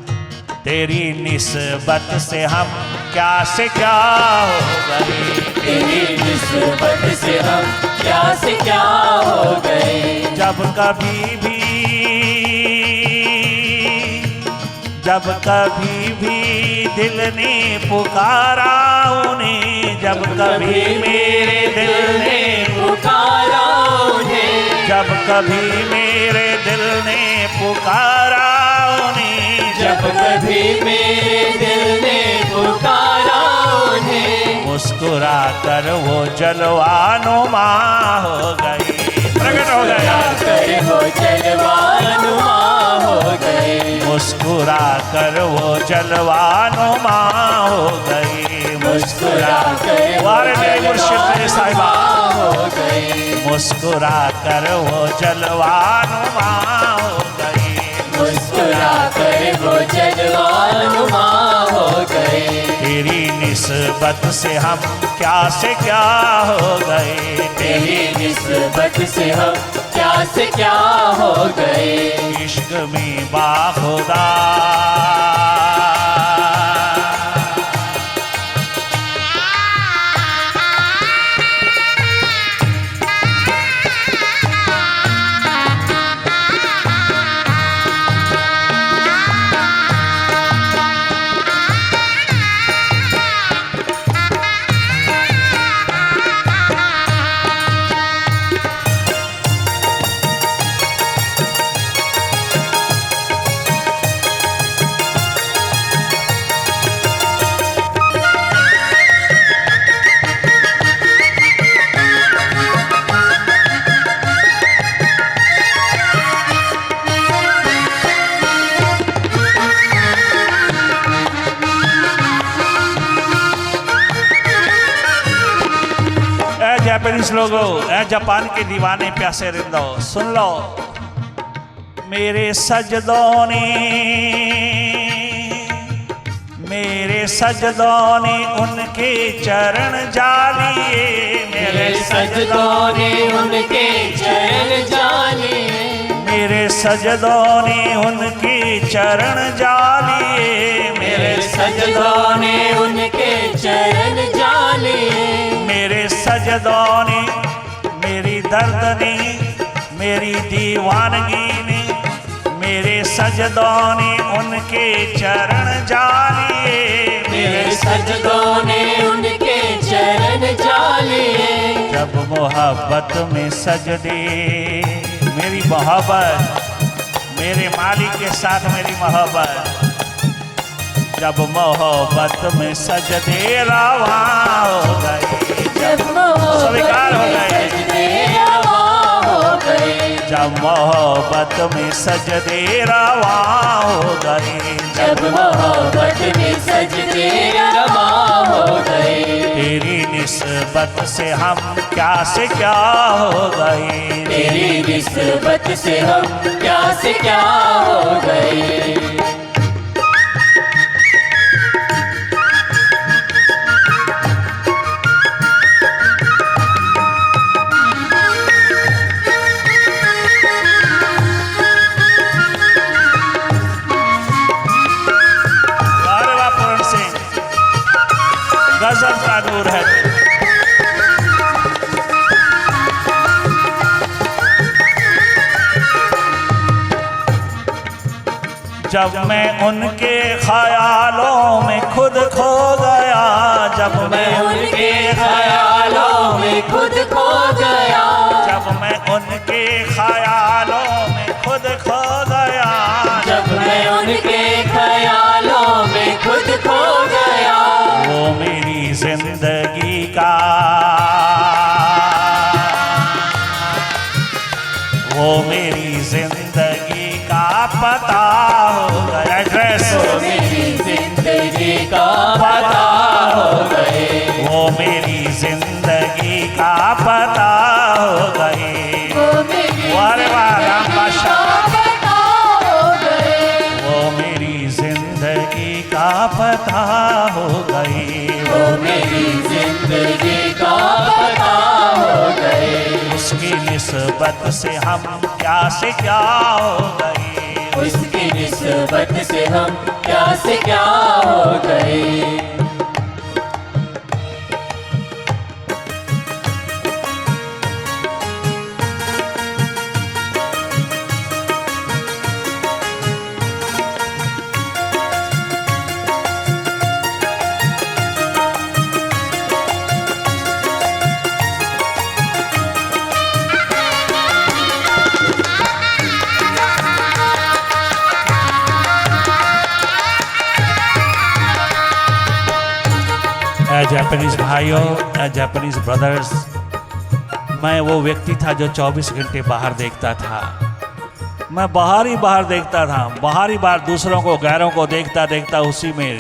[SPEAKER 1] तेरी निस्बत से हम क्या से क्या हो गए,
[SPEAKER 2] तेरी निस्बत से हम क्या से क्या हो गए।
[SPEAKER 1] जब कभी भी दिल ने पुकारा उन्हें, जब कभी मेरे दिल ने
[SPEAKER 2] पुकारा उन्हें,
[SPEAKER 1] जब कभी मेरे दिल ने पुकारा उन्हें,
[SPEAKER 2] जब कभी मेरे दिल ने पुकारा उन्हें,
[SPEAKER 1] मुस्कुरा कर वो जलवानुमा हो गई, प्रकट हो गए,
[SPEAKER 2] कर वो जलवानुमा हो गए,
[SPEAKER 1] मुस्कुरा कर वो जलवानुमा हो गई,
[SPEAKER 2] मुस्कुरा कर
[SPEAKER 1] वारे मेरे मुर्शिद मेरे साहिबा
[SPEAKER 2] हो गए,
[SPEAKER 1] मुस्कुरा कर वो जलवानुमा हो गई,
[SPEAKER 2] मुस्कुरा कर वो जलवानुमा हो गए,
[SPEAKER 1] तेरी निस्बत से हम क्या से क्या हो गए,
[SPEAKER 2] तेरी निस्बत से हम क्या से क्या हो गए,
[SPEAKER 1] इश्क में बाखुदा जापानीज लोगों, जापान के दीवाने प्यासे रिंदो सुन लो, मेरे सजदों ने उनके चरण जालिए,
[SPEAKER 2] मेरे सजदों ने उनके चरण जालिए,
[SPEAKER 1] मेरे सजदों ने उनके चरण जालिए,
[SPEAKER 2] मेरे सजदों ने उनके चरण जालिए,
[SPEAKER 1] मेरे सजदों ने मेरी दर्द ने मेरी दीवानगी ने, मेरे सजदों ने उनके चरण जालिए,
[SPEAKER 2] मेरे सजदों ने उनके चरण जालिए,
[SPEAKER 1] जब मोहब्बत में सजदे मेरी मोहब्बत मेरे मालिक के साथ मेरी मोहब्बत, जब मोहब्बत में सजदे रवा हो गए,
[SPEAKER 2] जब
[SPEAKER 1] स्वीकार हो गए,
[SPEAKER 2] सजदे रवा हो गए,
[SPEAKER 1] जब मोहब्बत में सजदे रवा हो गए,
[SPEAKER 2] जब मोहब्बत में सजदे रवा हो गए,
[SPEAKER 1] तेरी निस्बत से हम क्या से क्या हो गए,
[SPEAKER 2] तेरी निस्बत से हम क्या से क्या हो गए,
[SPEAKER 1] गजब का नूर है। जब मैं उनके ख्यालों में खुद खो गया, जब मैं
[SPEAKER 2] उनके ख्यालों में खुद खो गया,
[SPEAKER 1] जब मैं उनके ख्यालों में खुद खो गया,
[SPEAKER 2] जब मैं उनके ख्यालों में खुद खो गया,
[SPEAKER 1] वो मेरी जिंदगी का, वो मेरी जिंदगी का पता हो गया, एड्रेस,
[SPEAKER 2] वो मेरी जिंदगी का पता हो गए,
[SPEAKER 1] वो मेरी जिंदगी का पता हो गए,
[SPEAKER 2] वो मेरी
[SPEAKER 1] वारे वाह राम बादशाह,
[SPEAKER 2] पता हो गए,
[SPEAKER 1] वो मेरी जिंदगी का पता हो गई,
[SPEAKER 2] वो मेरी जिंदगी का पता हो गए,
[SPEAKER 1] उसकी निस्बत से हम क्या से क्या हो गए,
[SPEAKER 2] उसकी निस्बत से हम क्या से क्या हो गए,
[SPEAKER 1] Japanese भाइयों, Japanese brothers, मैं वो व्यक्ति था जो 24 घंटे बाहर देखता था। मैं बाहर ही बाहर देखता था, बाहर ही बाहर दूसरों को, गैरों को देखता देखता उसी में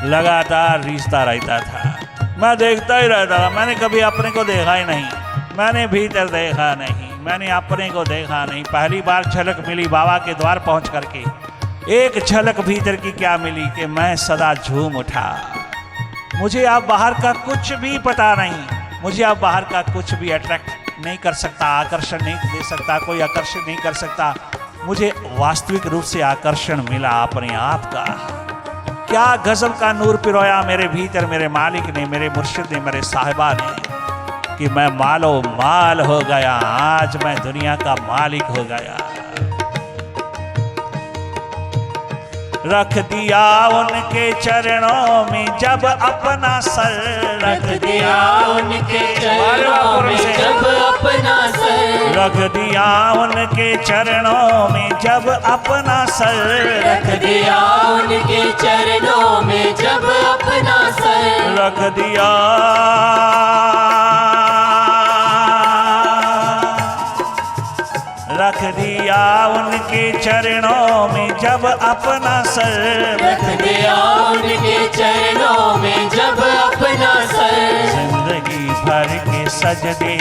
[SPEAKER 1] लगातार रीझता रहता था। मैं देखता ही रहता था। मैंने कभी अपने को देखा ही नहीं, मैंने भीतर देखा नहीं, मैंने अपने को देखा नहीं। पहली बार झलक मिली बाबा के द्वार पहुंच करके। एक झलक भीतर की क्या मिली कि मैं सदा झूम उठा। मुझे अब बाहर का कुछ भी पता नहीं, मुझे अब बाहर का कुछ भी अट्रैक्ट नहीं कर सकता, आकर्षण नहीं दे सकता, कोई आकर्षण नहीं कर सकता। मुझे वास्तविक रूप से आकर्षण मिला अपने आप का। क्या गजब का नूर पिरोया मेरे भीतर मेरे मालिक ने, मेरे मुर्शिद ने, मेरे साहिबा ने, कि मैं मालो माल हो गया। आज मैं दुनिया का मालिक हो गया। रख दिया उनके चरणों में जब अपना सर,
[SPEAKER 2] रख दिया उनके चरणों में जब अपना सर,
[SPEAKER 1] रख दिया उनके चरणों में जब अपना सर,
[SPEAKER 2] रख दिया उनके चरणों में जब अपना सर,
[SPEAKER 1] रख दिया रख दिया उनके चरणों में जब अपना सर,
[SPEAKER 2] रख दिया उनके चरणों में जब अपना सर।
[SPEAKER 1] जिंदगी भर के सजदे,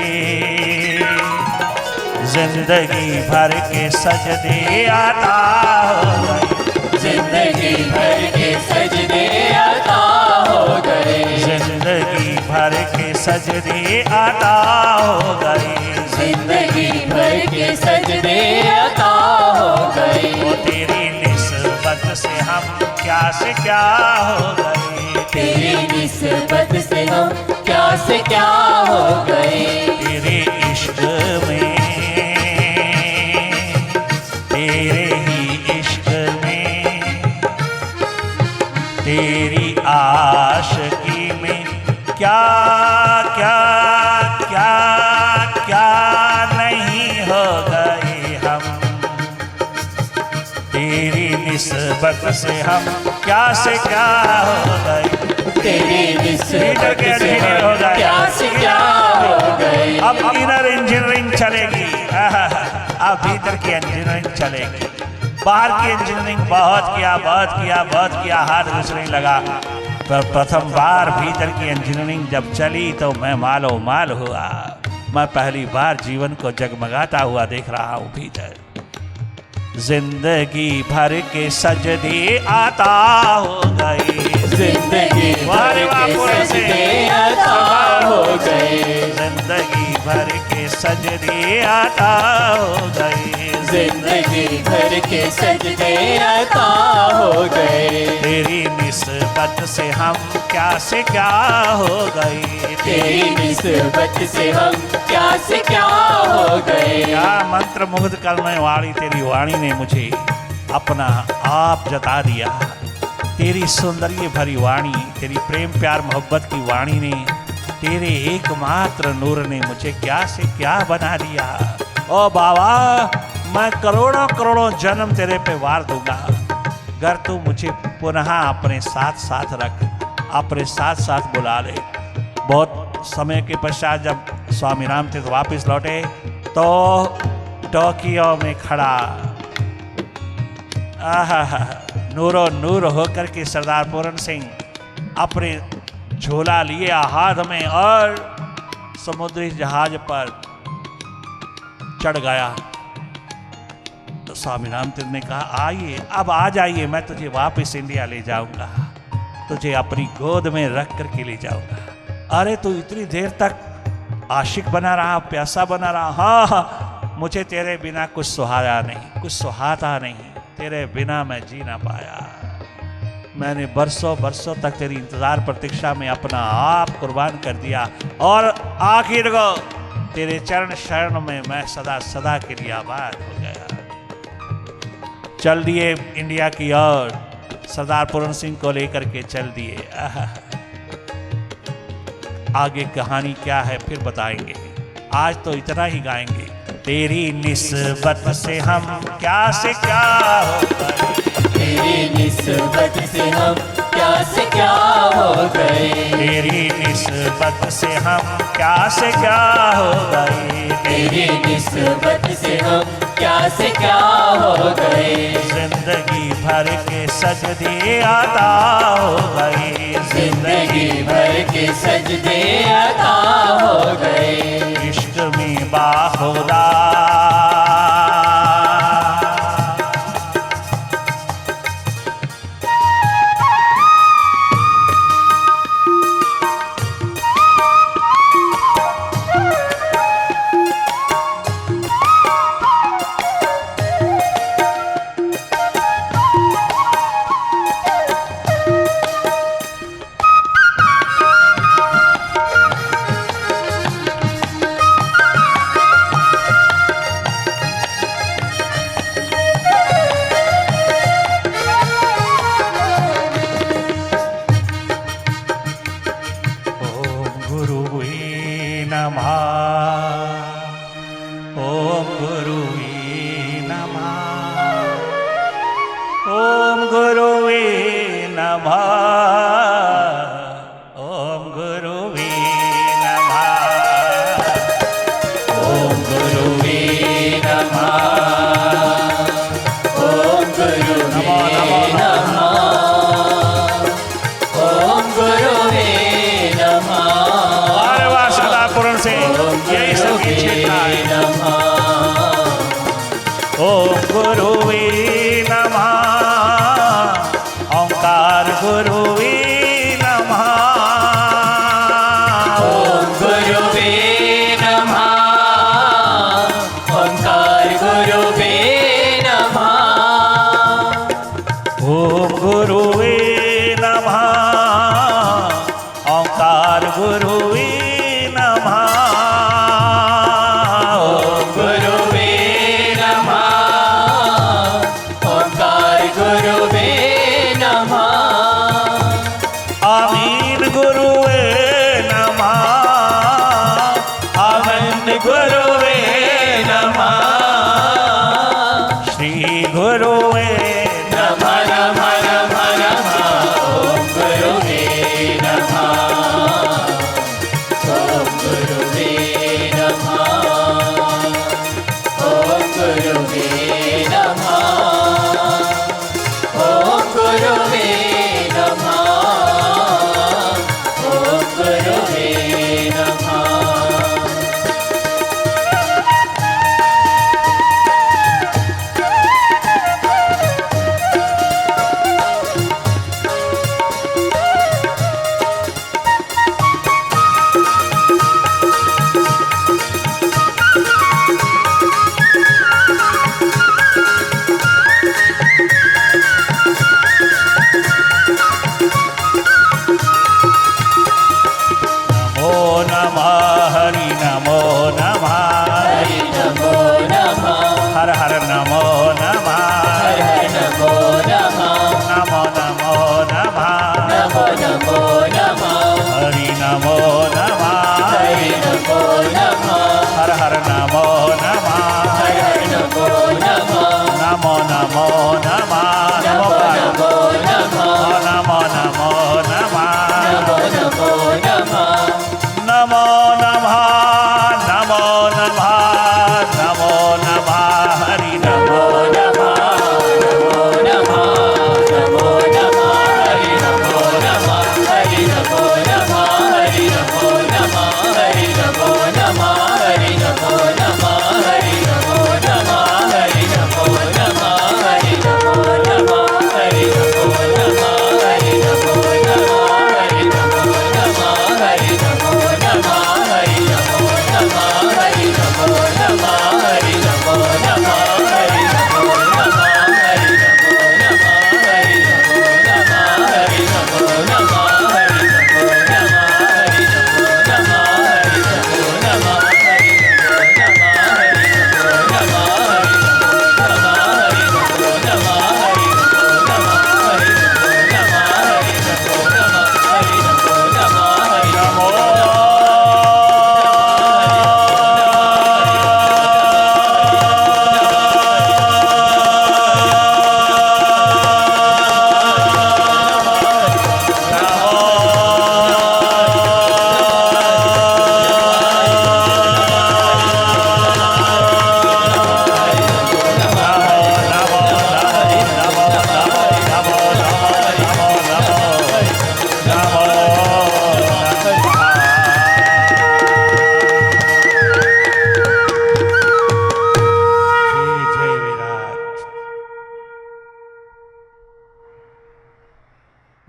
[SPEAKER 1] जिंदगी भर के सजदे आता हो गए,
[SPEAKER 2] जिंदगी भर के सजदे अता हो गए,
[SPEAKER 1] जिंदगी भर के सजदे आता हो गए,
[SPEAKER 2] जिंदगी भर के सजदे अता हो गए।
[SPEAKER 1] वो तेरी निस्बत से हम क्या से क्या हो गए,
[SPEAKER 2] तेरी निस्बत से हम क्या से क्या हो गए।
[SPEAKER 1] तेरे इश्क में, तेरे ही इश्क में, तेरी आशिकी में क्या क्या क्या क्या नहीं हो गए हम। तेरी निस्बत से हम क्या से क्या हो गए,
[SPEAKER 2] तेरी निस्बत से हम क्या से क्या हो गए।
[SPEAKER 1] अब इनर इंजीनियरिंग चलेगी, अब भीतर की इंजीनियरिंग चलेगी। बाहर की इंजीनियरिंग बहुत किया, बहुत किया, बहुत किया, हाथ दूसरे लगा। पर प्रथम बार भीतर की इंजीनियरिंग जब चली तो मैं मालो माल हुआ। मैं पहली बार जीवन को जगमगाता हुआ देख रहा हूँ भीतर। जिंदगी भर के सजदे आता हो गए,
[SPEAKER 2] जिंदगी भर के सजदे अता हो गए,
[SPEAKER 1] जिंदगी भर के सजदे आता हो गए,
[SPEAKER 2] जिंदगी भर के सजदे अता हो गए।
[SPEAKER 1] तेरी निस्बत से हम क्या से क्या हो गए,
[SPEAKER 2] तेरी निस्बत से हम क्या से क्या हो गए।
[SPEAKER 1] क्या मंत्र मुग्ध करने वाली तेरी वाणी ने मुझे अपना आप जता दिया। तेरी सौंदर्य भरी वाणी, तेरी प्रेम प्यार मोहब्बत की वाणी ने, तेरे एकमात्र नूर ने मुझे क्या से क्या बना दिया। ओ बाबा, मैं करोड़ों करोड़ों जन्म तेरे पे वार दूंगा अगर तू मुझे पुनः अपने साथ साथ रख, अपने साथ साथ बुला ले। बहुत समय के पश्चात जब स्वामी राम तीर्थ वापस लौटे तो टोक्यो में खड़ा नूरो नूर होकर के सरदार पूरन सिंह अपने झोला लिए हाथ में और समुद्री जहाज पर चढ़ गया। तो स्वामी राम तीर्थ ने कहा, आइए अब आ जाइए, मैं तुझे वापस इंडिया ले जाऊंगा, तुझे अपनी गोद में रख करके ले जाऊंगा। अरे तू इतनी देर तक आशिक बना रहा, प्यासा बना रहा। हाँ, मुझे तेरे बिना कुछ सुहाया नहीं, कुछ सुहाता नहीं, तेरे बिना मैं जी ना पाया। मैंने बरसों बरसों तक तेरी इंतज़ार प्रतीक्षा में अपना आप कुर्बान कर दिया और आखिर को तेरे चरण शरण में मैं सदा सदा के लिए आबाद हो गया। चल दिए इंडिया की ओर, सरदार पूरन सिंह को लेकर के चल दिए। आगे कहानी क्या है फिर बताएंगे, आज तो इतना ही गाएंगे। तेरी निस्बत से हम क्या से क्या हो गए,
[SPEAKER 2] तेरी निस्बत से हम क्या से क्या हो गए।
[SPEAKER 1] तेरी निस्बत से हम क्या से क्या हो गए।
[SPEAKER 2] तेरी निस्बत से हम क्या से क्या हो गए।
[SPEAKER 1] जिंदगी भर के सजदे अता हो गए।
[SPEAKER 2] जिंदगी भर के सजदे अता हो गए।
[SPEAKER 1] इश्क में बाखुदा ओम गुरुवे नमः। ओंकार गुरुवे नमः।
[SPEAKER 2] ओम गुरुवे नमः। ओंकार गुरुवे नमः।
[SPEAKER 1] ओम गुरुवे नमः। ओंकार गुरुवे नमः।
[SPEAKER 2] गुरुवे नमः।
[SPEAKER 1] आमीन गुरुवे नमः। आमीन गुरुवे नमः। श्री गुरुवे
[SPEAKER 2] नमः नमः नमः नमः। ओम गुरुवे नमः। ओम गुरुवे नमः। ओम गुरुवे नमः। ओम गुरुवे नमः। ओम गुरुवे नमः।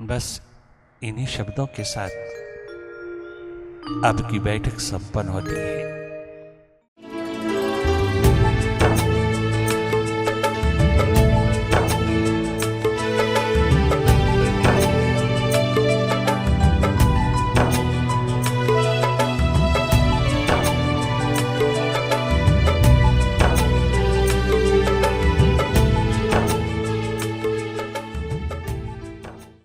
[SPEAKER 1] बस इन्हीं शब्दों के साथ आपकी बैठक संपन्न होती है।